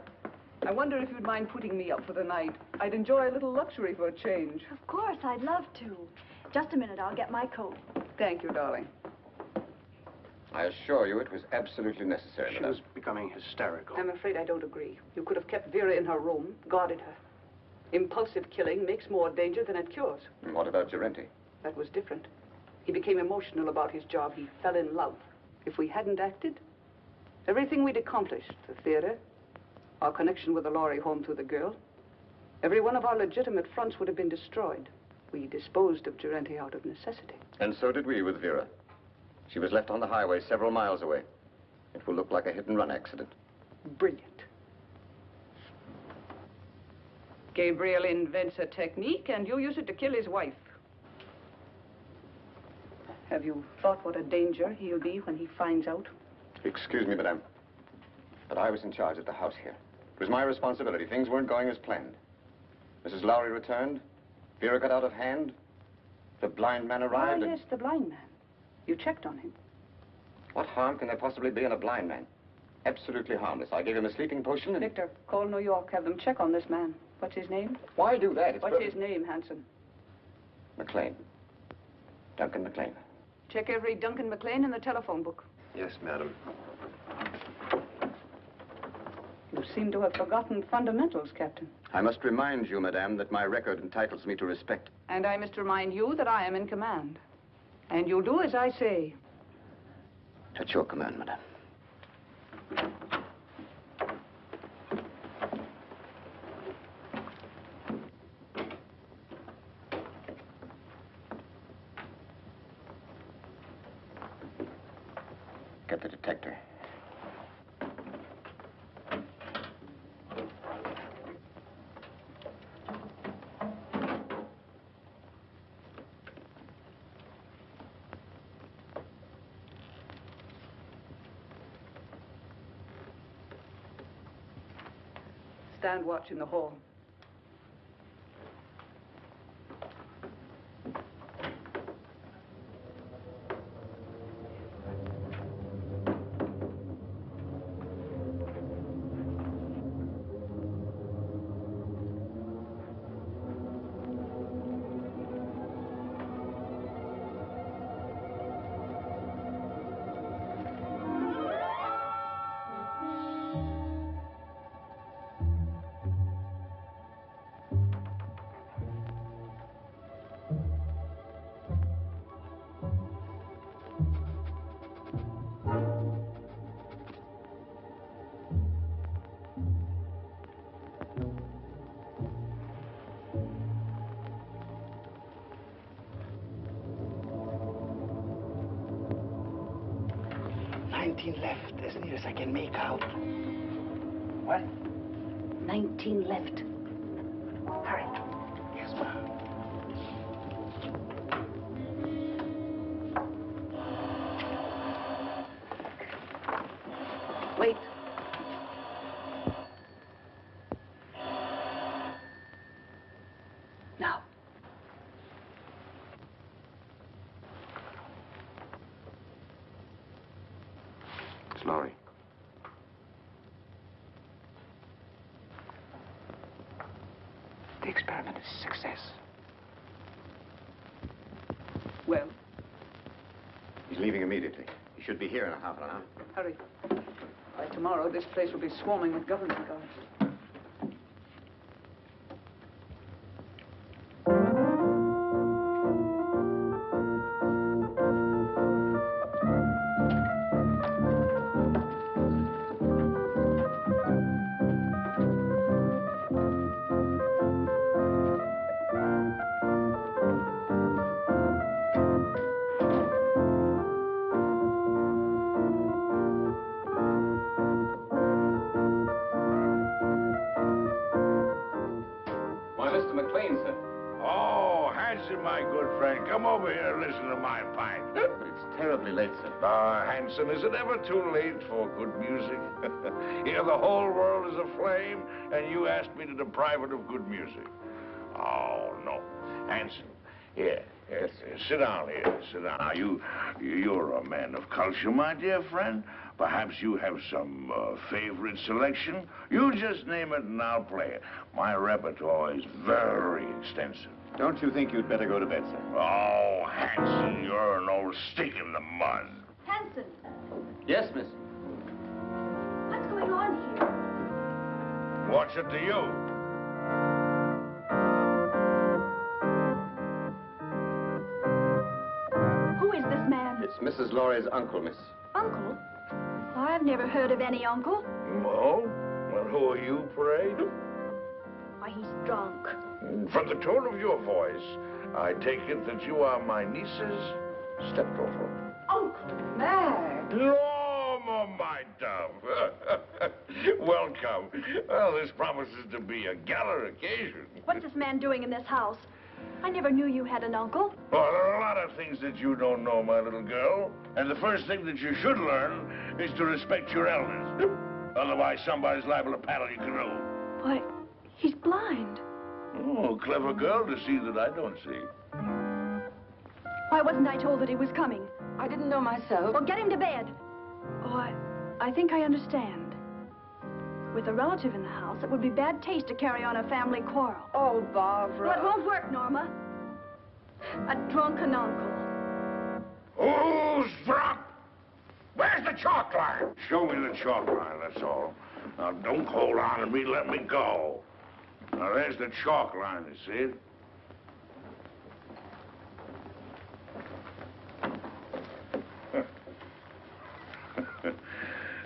I wonder if you'd mind putting me up for the night. I'd enjoy a little luxury for a change. Of course, I'd love to. Just a minute, I'll get my coat. Thank you, darling. I assure you it was absolutely necessary, She madame. was becoming hysterical. I'm afraid I don't agree. You could have kept Vera in her room, guarded her. Impulsive killing makes more danger than it cures. And what about Gerenti? That was different. He became emotional about his job. He fell in love. If we hadn't acted, everything we'd accomplished, the theater, our connection with the Lorry home through the girl, every one of our legitimate fronts would have been destroyed. We disposed of Gerenti out of necessity. And so did we with Vera. She was left on the highway several miles away. It will look like a hit-and-run accident. Brilliant. Gabriel invents a technique, and you use it to kill his wife. Have you thought what a danger he'll be when he finds out? Excuse me, madame, but I was in charge of the house here. It was my responsibility. Things weren't going as planned. Mrs. Lowry returned. Vera got out of hand. The blind man arrived. Oh, yes, the blind man. You checked on him. What harm can there possibly be in a blind man? Absolutely harmless. I gave him a sleeping potion and... Victor, call New York. Have them check on this man. What's his name? Why do that? It's What's his name, Hanson? McLean. Duncan McLean. Check every Duncan McLean in the telephone book. Yes, madam. You seem to have forgotten fundamentals, Captain. I must remind you, madame, that my record entitles me to respect. And I must remind you that I am in command. And you'll do as I say. At your command, madame. Get the detector. Stand watch in the hall. Left, as near as I can make out. What? 19 left. Hurry. Yes, ma'am. Wait. Now. Lowry. The experiment is a success. Well? He's leaving immediately. He should be here in a half an hour. Hurry. By tomorrow, this place will be swarming with government guards. Mr. McLean, sir. Oh, Hanson, my good friend, come over here and listen to my pipe. It's terribly late, sir. Hanson, is it ever too late for good music? Here the whole world is aflame, and you ask me to deprive it of good music. Oh, no. Hanson, here, sit down here, sit down. Now, you're a man of culture, my dear friend. Perhaps you have some favorite selection. You just name it and I'll play it. My repertoire is very extensive. Don't you think you'd better go to bed, sir? Oh, Hanson, you're an old stick in the mud. Hanson, Yes, miss. what's going on here? What's it to you? Who is this man? It's Mrs. Laurie's uncle, miss. Uncle? I've never heard of any uncle. Oh? Well, who are you, pray? Why, he's drunk. From the tone of your voice, I take it that you are my niece's stepdaughter. Uncle Mac! Norma, my dove. Welcome. Well, this promises to be a gala occasion. What's this man doing in this house? I never knew you had an uncle. Well, there are a lot of things that you don't know, my little girl. And the first thing that you should learn is to respect your elders. Otherwise, somebody's liable to paddle you through. Why, he's blind. Oh, clever girl to see that I don't see. Why wasn't I told that he was coming? I didn't know myself. Well, get him to bed. Oh, I think I understand. With a relative in the house, it would be bad taste to carry on a family quarrel. Oh, Barbara. Well, it won't work, Norma. A drunken uncle. Who's drunk? Where's the chalk line? Show me the chalk line, that's all. Now, don't hold on to me, let me go. Now, there's the chalk line, you see it?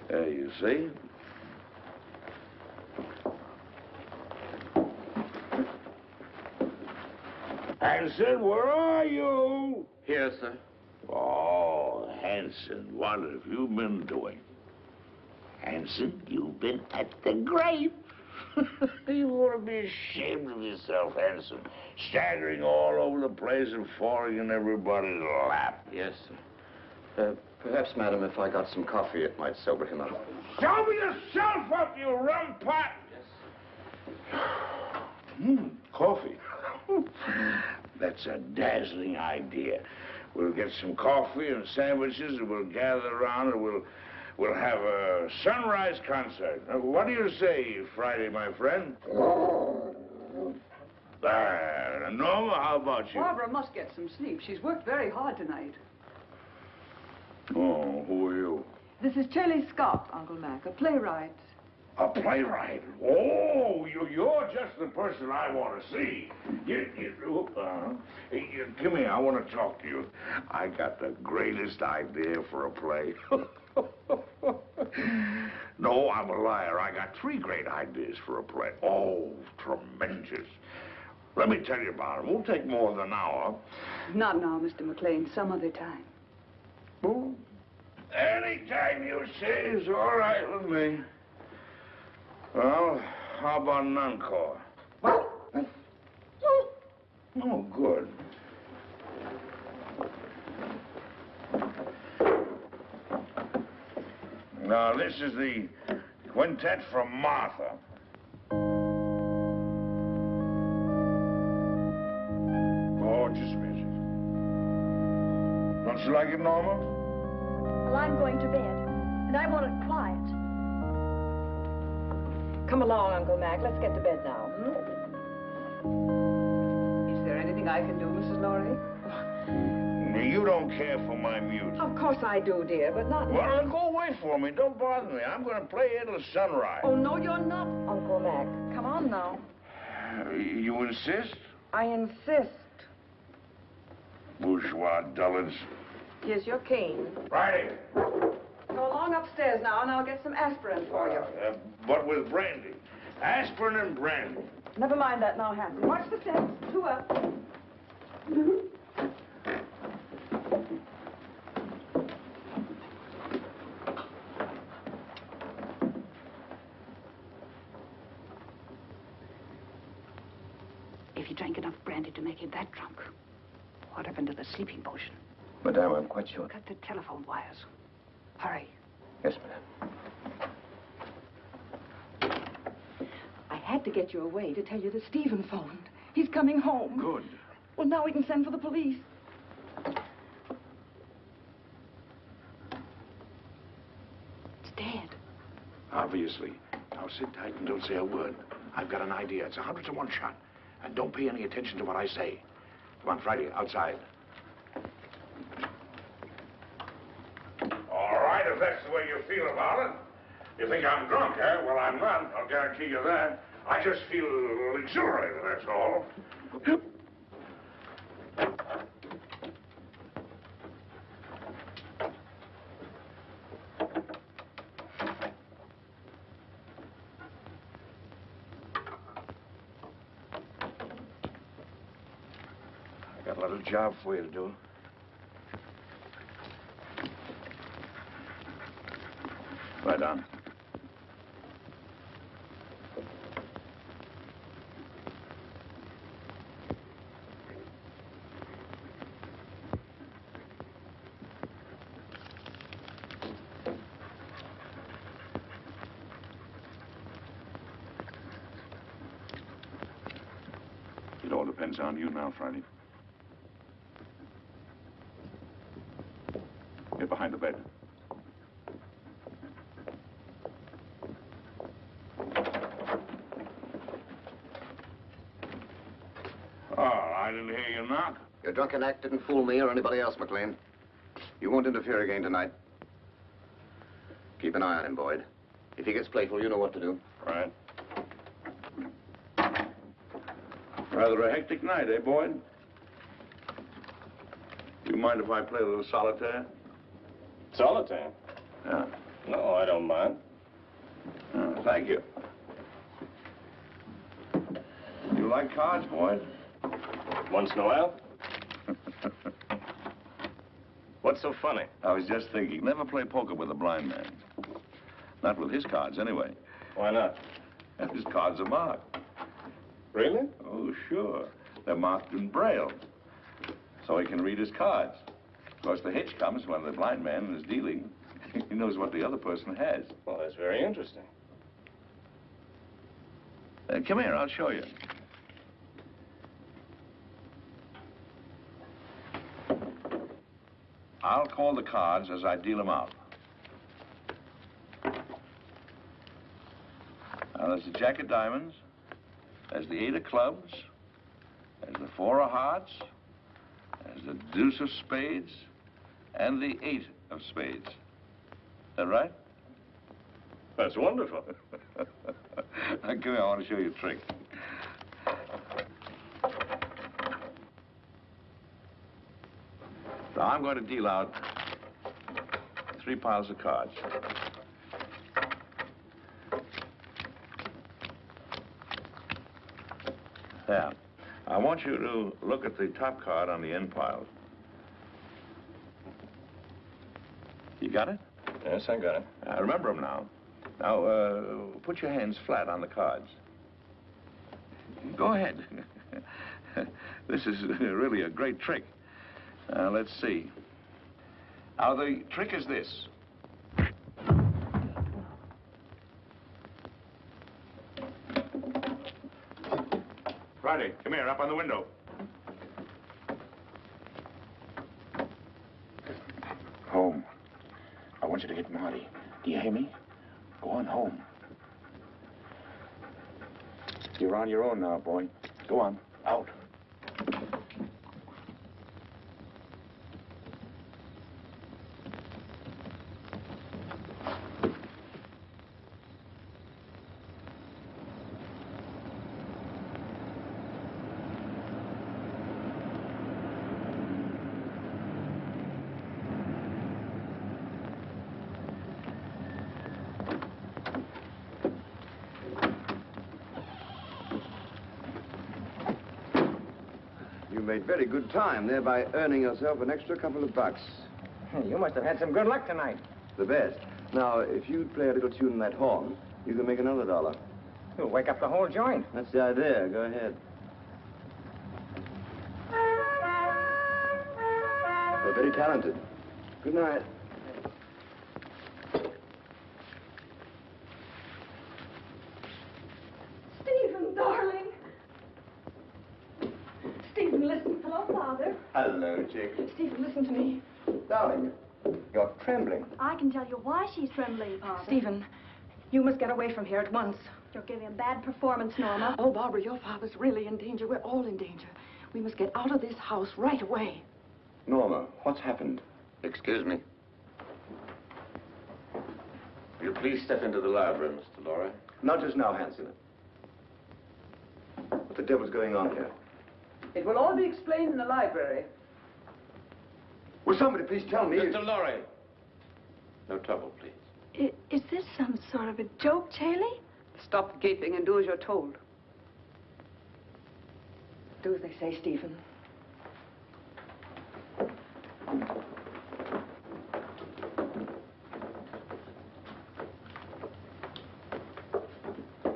There, you see? Hanson, where are you? Here, sir. Oh, Hanson, what have you been doing? Hanson, you've been at the grave. You ought to be ashamed of yourself, Hanson. Staggering all over the place and falling in everybody's lap. Yes, sir. Perhaps, madam, if I got some coffee, it might sober him up. Sober yourself up, you rum pot! Yes. Coffee. That's a dazzling idea. We'll get some coffee and sandwiches, and we'll gather around, and we'll have a sunrise concert. Now, what do you say, Friday, my friend? Norma, how about you? Barbara must get some sleep. She's worked very hard tonight. Oh, who are you? This is Shelley Scott, Uncle Mac, a playwright. A playwright? Oh, you're just the person I want to see. Come here, I want to talk to you. I got the greatest idea for a play. No, I'm a liar. I got 3 great ideas for a play. Oh, tremendous. Let me tell you about them. It won't take more than an hour. Not now, Mr. McLean. Some other time. Oh, anytime you say is all right with me. Well, how about an encore? Oh, good. Now, this is the quintet from Martha. Gorgeous music. Don't you like it, Norma? Well, I'm going to bed, and I want it quiet. Come along, Uncle Mac. Let's get to bed now. Is there anything I can do, Mrs. Laurie? You don't care for my music. Of course I do, dear, but not... Well, then go away for me. Don't bother me. I'm going to play here till sunrise. Oh, no, you're not, Uncle Mac. Come on now. You insist? I insist. Bourgeois dullards. Here's your cane. Friday. Go along upstairs now, and I'll get some aspirin for you. But with brandy. Aspirin and brandy. Never mind that now, Hanson. Watch the steps. 2 up. If he drank enough brandy to make him that drunk, what happened to the sleeping potion? Madame, I'm quite sure. Cut the telephone wires. Hurry. Yes, madame. I had to get you away to tell you that Stephen phoned. He's coming home. Good. Well, now we can send for the police. It's dead. Obviously. Now sit tight and don't say a word. I've got an idea. It's 100 to 1 shot. And don't pay any attention to what I say. Come on, Friday, outside. All right, if that's the way you feel about it. You think I'm drunk, eh? Well, I'm not. I'll guarantee you that. I just feel exhilarated, that's all. I got a little job for you to do. Right on. It all depends on you now, Friday. Get behind the bed. Oh, I didn't hear you knock. Your drunken act didn't fool me or anybody else, McLean. You won't interfere again tonight. Keep an eye on him, Boyd. If he gets playful, you know what to do. Right. Rather a hectic night, eh, Boyd? Do you mind if I play a little solitaire? Solitaire? Yeah. No, I don't mind. Thank you. You like cards, Boyd? Once in a while. What's so funny? I was just thinking, never play poker with a blind man. Not with his cards, anyway. Why not? His cards are marked. Really? Oh, sure. They're marked in Braille, so he can read his cards. Of course, the hitch comes when the blind man is dealing. He knows what the other person has. Well, that's very interesting. Come here, I'll show you. I'll call the cards as I deal them out. Now, there's the Jack of Diamonds, there's the 8 of Clubs, there's the 4 of Hearts, there's the Deuce of Spades, and the 8 of Spades. Is that right? That's wonderful. Now, come here, I want to show you a trick. So I'm going to deal out 3 piles of cards. There. I want you to look at the top card on the end pile. You got it? Yes, I got it. Remember them now. Now, put your hands flat on the cards. Go ahead. This is really a great trick. Let's see. Now, the trick is this. Friday, come here, up on the window. Home. I want you to hit Marty. Do you hear me? Go on home. You're on your own now, boy. Go on. Out. You made very good time, thereby earning yourself an extra couple of bucks. You must have had some good luck tonight. The best. Now, if you'd play a little tune in that horn, you can make another $1. You'll wake up the whole joint. That's the idea. Go ahead. You're very talented. Good night. Stephen, darling. Stephen, listen. Hello, Father. Hello, Chick. Stephen, listen to me. Darling, you're trembling. I can tell you why she's trembling, Father. Stephen, you must get away from here at once. You're giving a bad performance, Norma. Oh, Barbara, your father's really in danger. We're all in danger. We must get out of this house right away. Norma, what's happened? Excuse me. Will you please step into the library, Mr. Lorry? Not just now, Hanson. What the devil's going on here? It will all be explained in the library. Will somebody please tell me? Mr. Lorry. No trouble, please. Is this some sort of a joke, Chailey? Stop gaping and do as you're told. Do as they say, Stephen.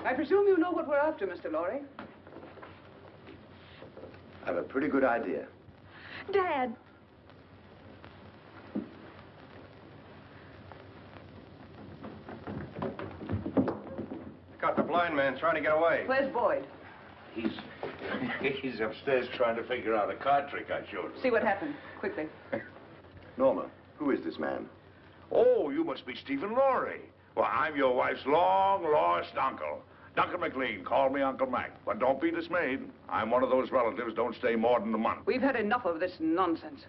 I presume you know what we're after, Mr. Lorry. I have a pretty good idea. Dad. Got the blind man trying to get away. Where's Boyd? He's upstairs trying to figure out a card trick I showed him. See what happened, quickly. Norma, who is this man? Oh, you must be Stephen Lorry. Well, I'm your wife's long-lost uncle. Duncan McLean. Call me Uncle Mac. But don't be dismayed. I'm one of those relatives don't stay more than a month. We've had enough of this nonsense.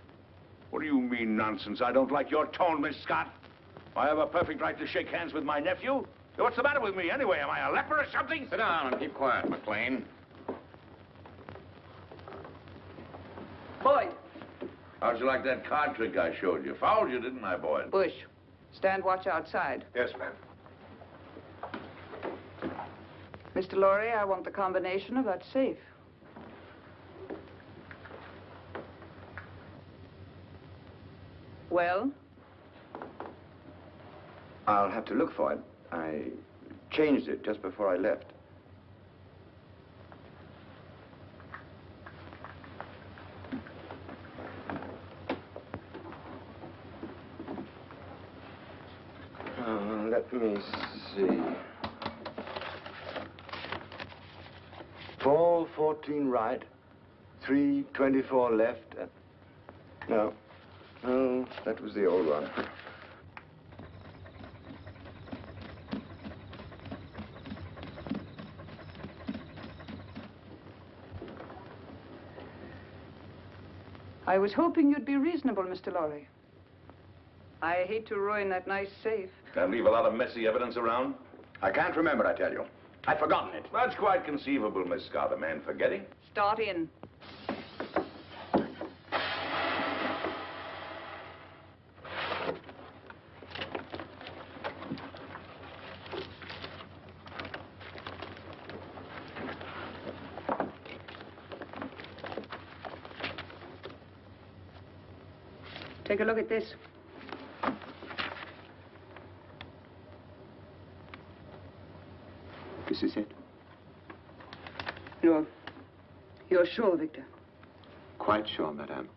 What do you mean, nonsense? I don't like your tone, Miss Scott. I have a perfect right to shake hands with my nephew. What's the matter with me, anyway? Am I a leper or something? Sit down and keep quiet, McLean. Boyd. How'd you like that card trick I showed you? Fouled you, didn't I, Boyd? Bush, stand watch outside. Yes, ma'am. Mr. Lorry, I want the combination of that safe. Well? I'll have to look for it. I changed it just before I left. Let me see. 4:14 right, 3:24 left. No, that was the old one. I was hoping you'd be reasonable, Mr. Lorry. I hate to ruin that nice safe. Can't leave a lot of messy evidence around? I can't remember, I tell you. I've forgotten it. That's quite conceivable, Miss Scott. A man forgetting. Start in. Take a look at this. This is it? You're sure, Victor? Quite sure, madame.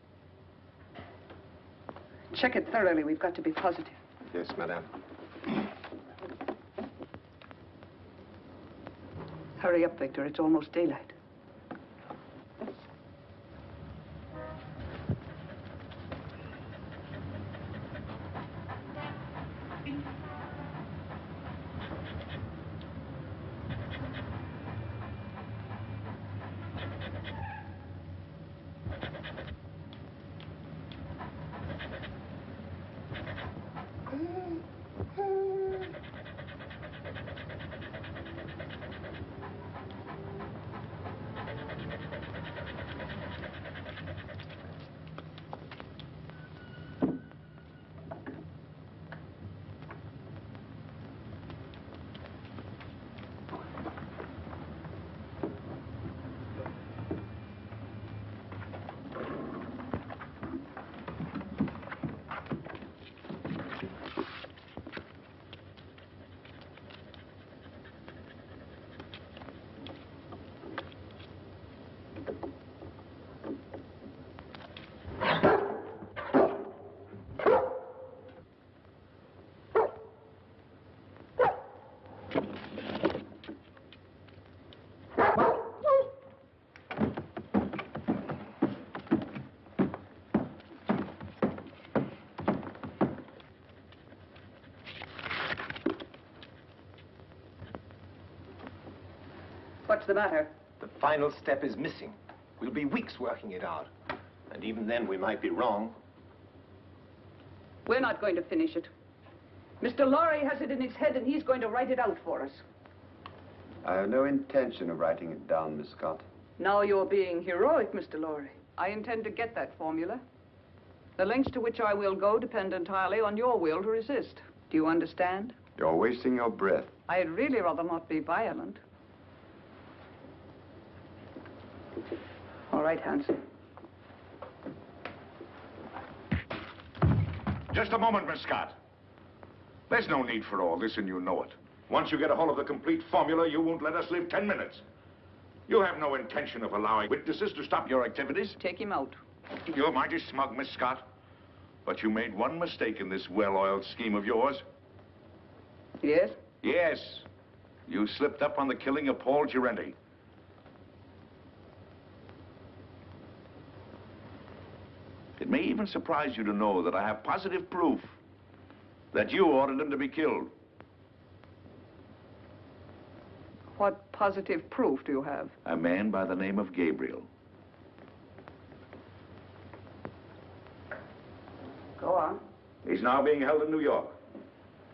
Check it thoroughly. We've got to be positive. Yes, madame. Hurry up, Victor. It's almost daylight. the matter? The final step is missing. We'll be weeks working it out. And even then, we might be wrong. We're not going to finish it. Mr. Lorry has it in his head, and he's going to write it out for us. I have no intention of writing it down, Miss Scott. Now you're being heroic, Mr. Lorry. I intend to get that formula. The lengths to which I will go depend entirely on your will to resist. Do you understand? You're wasting your breath. I'd really rather not be violent. All right, Hanson. Just a moment, Miss Scott. There's no need for all this, and you know it. Once you get a hold of the complete formula, you won't let us live 10 minutes. You have no intention of allowing witnesses to stop your activities. Take him out. You're mighty smug, Miss Scott. But you made one mistake in this well-oiled scheme of yours. Yes? Yes. You slipped up on the killing of Paul Girenti. It may even surprise you to know that I have positive proof that you ordered him to be killed. What positive proof do you have? A man by the name of Gabriel. Go on. He's now being held in New York.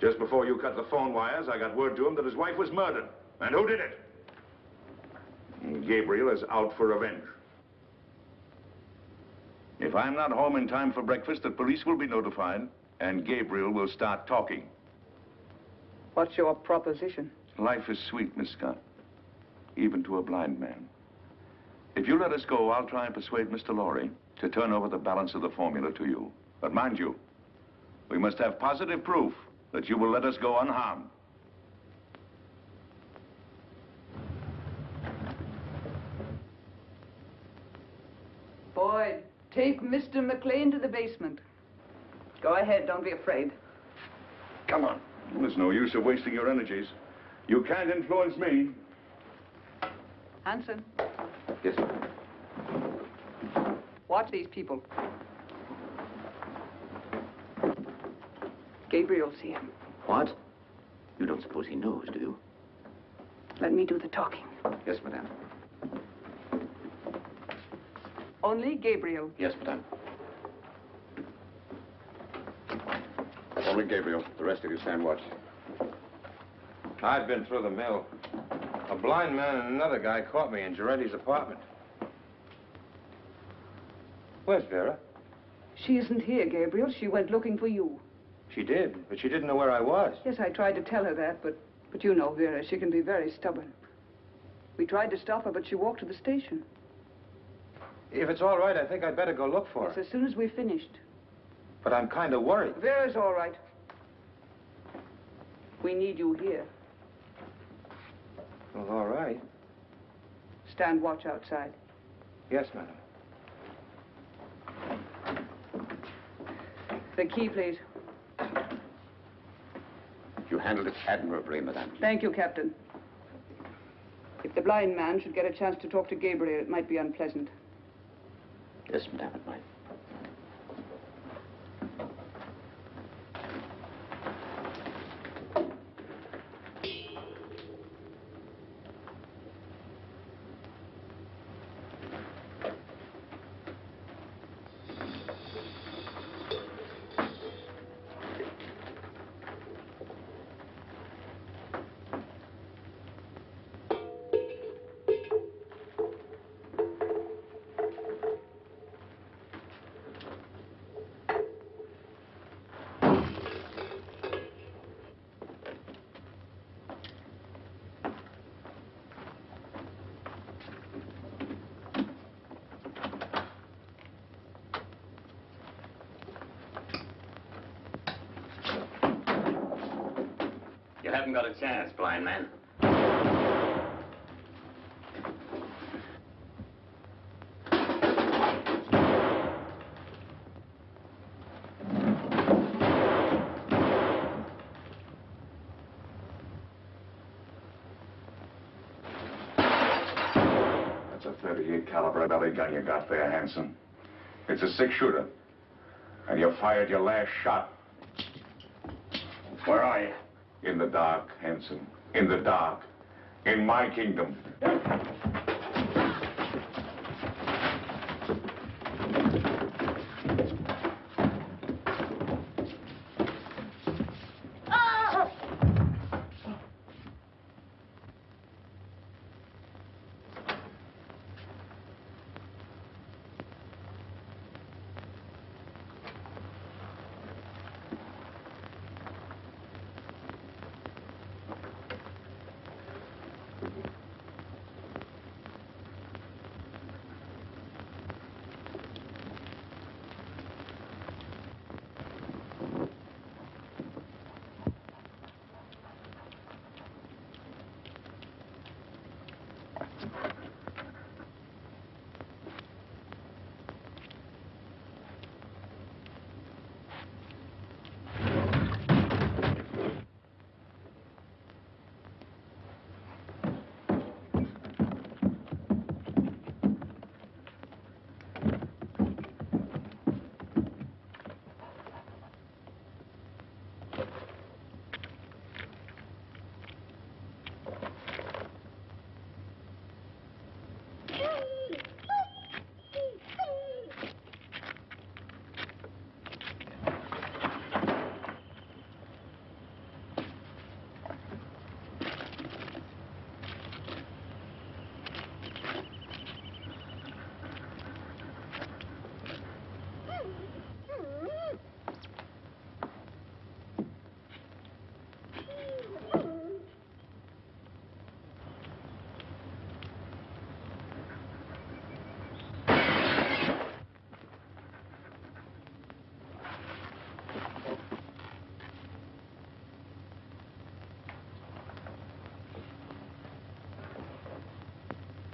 Just before you cut the phone wires, I got word to him that his wife was murdered. And who did it? Gabriel is out for revenge. If I'm not home in time for breakfast, the police will be notified, and Gabriel will start talking. What's your proposition? Life is sweet, Miss Scott, even to a blind man. If you let us go, I'll try and persuade Mr. Lorry to turn over the balance of the formula to you. But mind you, we must have positive proof that you will let us go unharmed. Boyd, take Mr. McLean to the basement. Go ahead, don't be afraid. Come on. There's no use of wasting your energies. You can't influence me. Hanson, Yes, sir. watch these people. Gabriel's here. What? You don't suppose he knows, do you? Let me do the talking. Yes, madame. Only Gabriel. Yes, madame. Only Gabriel. The rest of you stand watch. I've been through the mill. A blind man and another guy caught me in Girenti's apartment. Where's Vera? She isn't here, Gabriel. She went looking for you. She did, but she didn't know where I was. Yes, I tried to tell her that, but you know Vera. She can be very stubborn. We tried to stop her, but she walked to the station. If it's all right, I think I'd better go look for Yes, her. as soon as we finished. But I'm kind of worried. Vera's all right. We need you here. Well, all right. Stand watch outside. Yes, madam. The key, please. You handled it admirably, madame. Thank you, Captain. If the blind man should get a chance to talk to Gabriel, it might be unpleasant. Yes, madame, it might. You haven't got a chance, blind man. That's a .38 caliber belly gun you got there, Hanson. It's a six-shooter. And you fired your last shot. Where are you? In the dark, Hanson. In the dark. in my kingdom.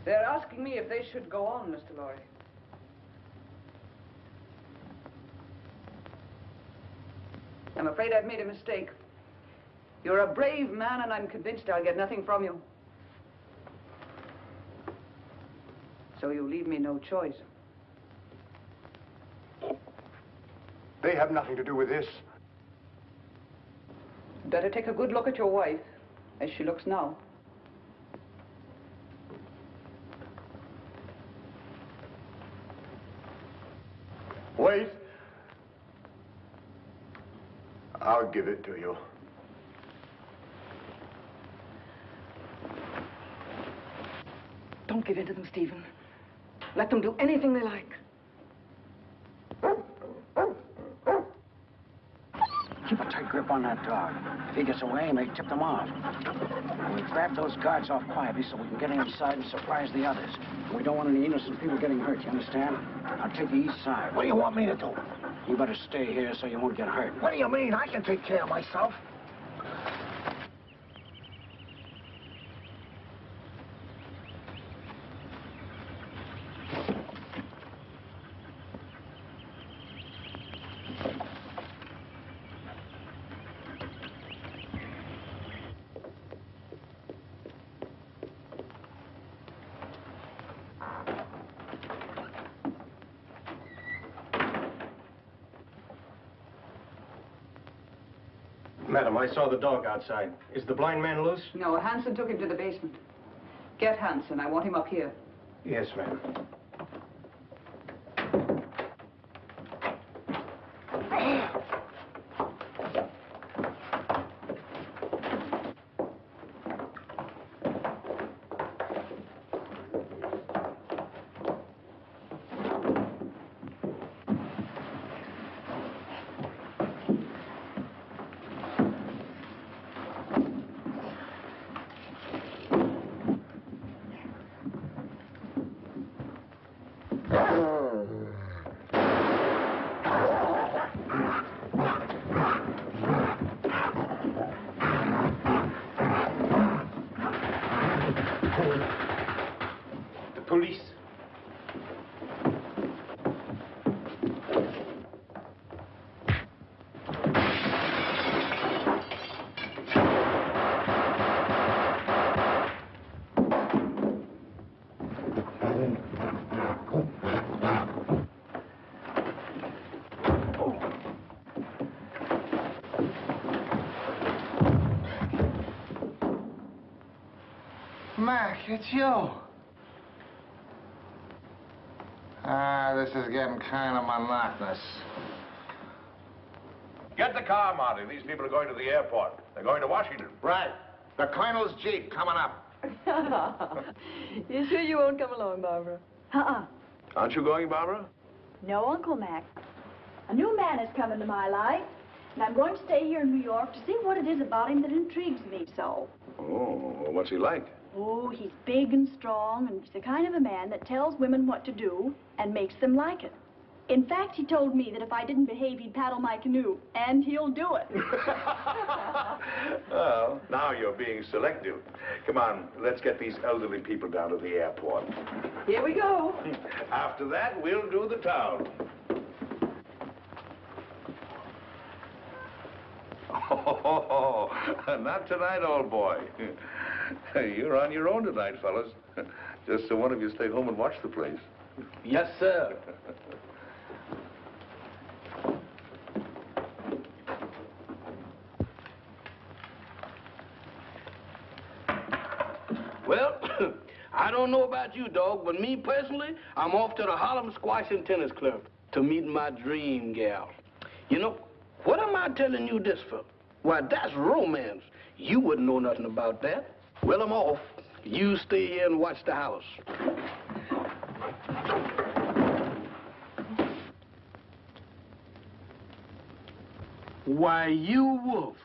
They're asking me if they should go on, Mr. Lorry. I'm afraid I've made a mistake. You're a brave man, and I'm convinced I'll get nothing from you. So you leave me no choice. They have nothing to do with this. Better take a good look at your wife, as she looks now. Wait. I'll give it to you. Don't give in to them, Stephen. Let them do anything they like. Keep a tight grip on that dog. If he gets away, may tip them off. We grab those guards off quietly so we can get inside and surprise the others. We don't want any innocent people getting hurt, you understand? I'll take the east side. What do you want me to do? You better stay here so you won't get hurt. What do you mean? I can take care of myself. Madam, I saw the dog outside. Is the blind man loose? No, Hanson took him to the basement. Get Hanson. I want him up here. Yes, ma'am. Mac, it's you. This is getting kind of monotonous. Get the car, Marty. These people are going to the airport. They're going to Washington. Right. The Colonel's Jeep coming up. You sure you won't come along, Barbara? Aren't you going, Barbara? No, Uncle Mac. A new man has come into my life, and I'm going to stay here in New York to see what it is about him that intrigues me so. Oh, well, what's he like? Oh, he's big and strong, and he's the kind of a man that tells women what to do and makes them like it. In fact, he told me that if I didn't behave, he'd paddle my canoe, and he'll do it. Well, now you're being selective. Come on, let's get these elderly people down to the airport. Here we go. After that, we'll do the town. Oh, not tonight, old boy. You're on your own tonight, fellas. Just so one of you stay home and watch the place. Yes, sir. Well, I don't know about you, dog, but me personally, I'm off to the Harlem Squash and Tennis Club to meet my dream gal. You know, what am I telling you this for? Why, that's romance. You wouldn't know nothing about that. Well, I'm off. You stay here and watch the house. Why, you wolf.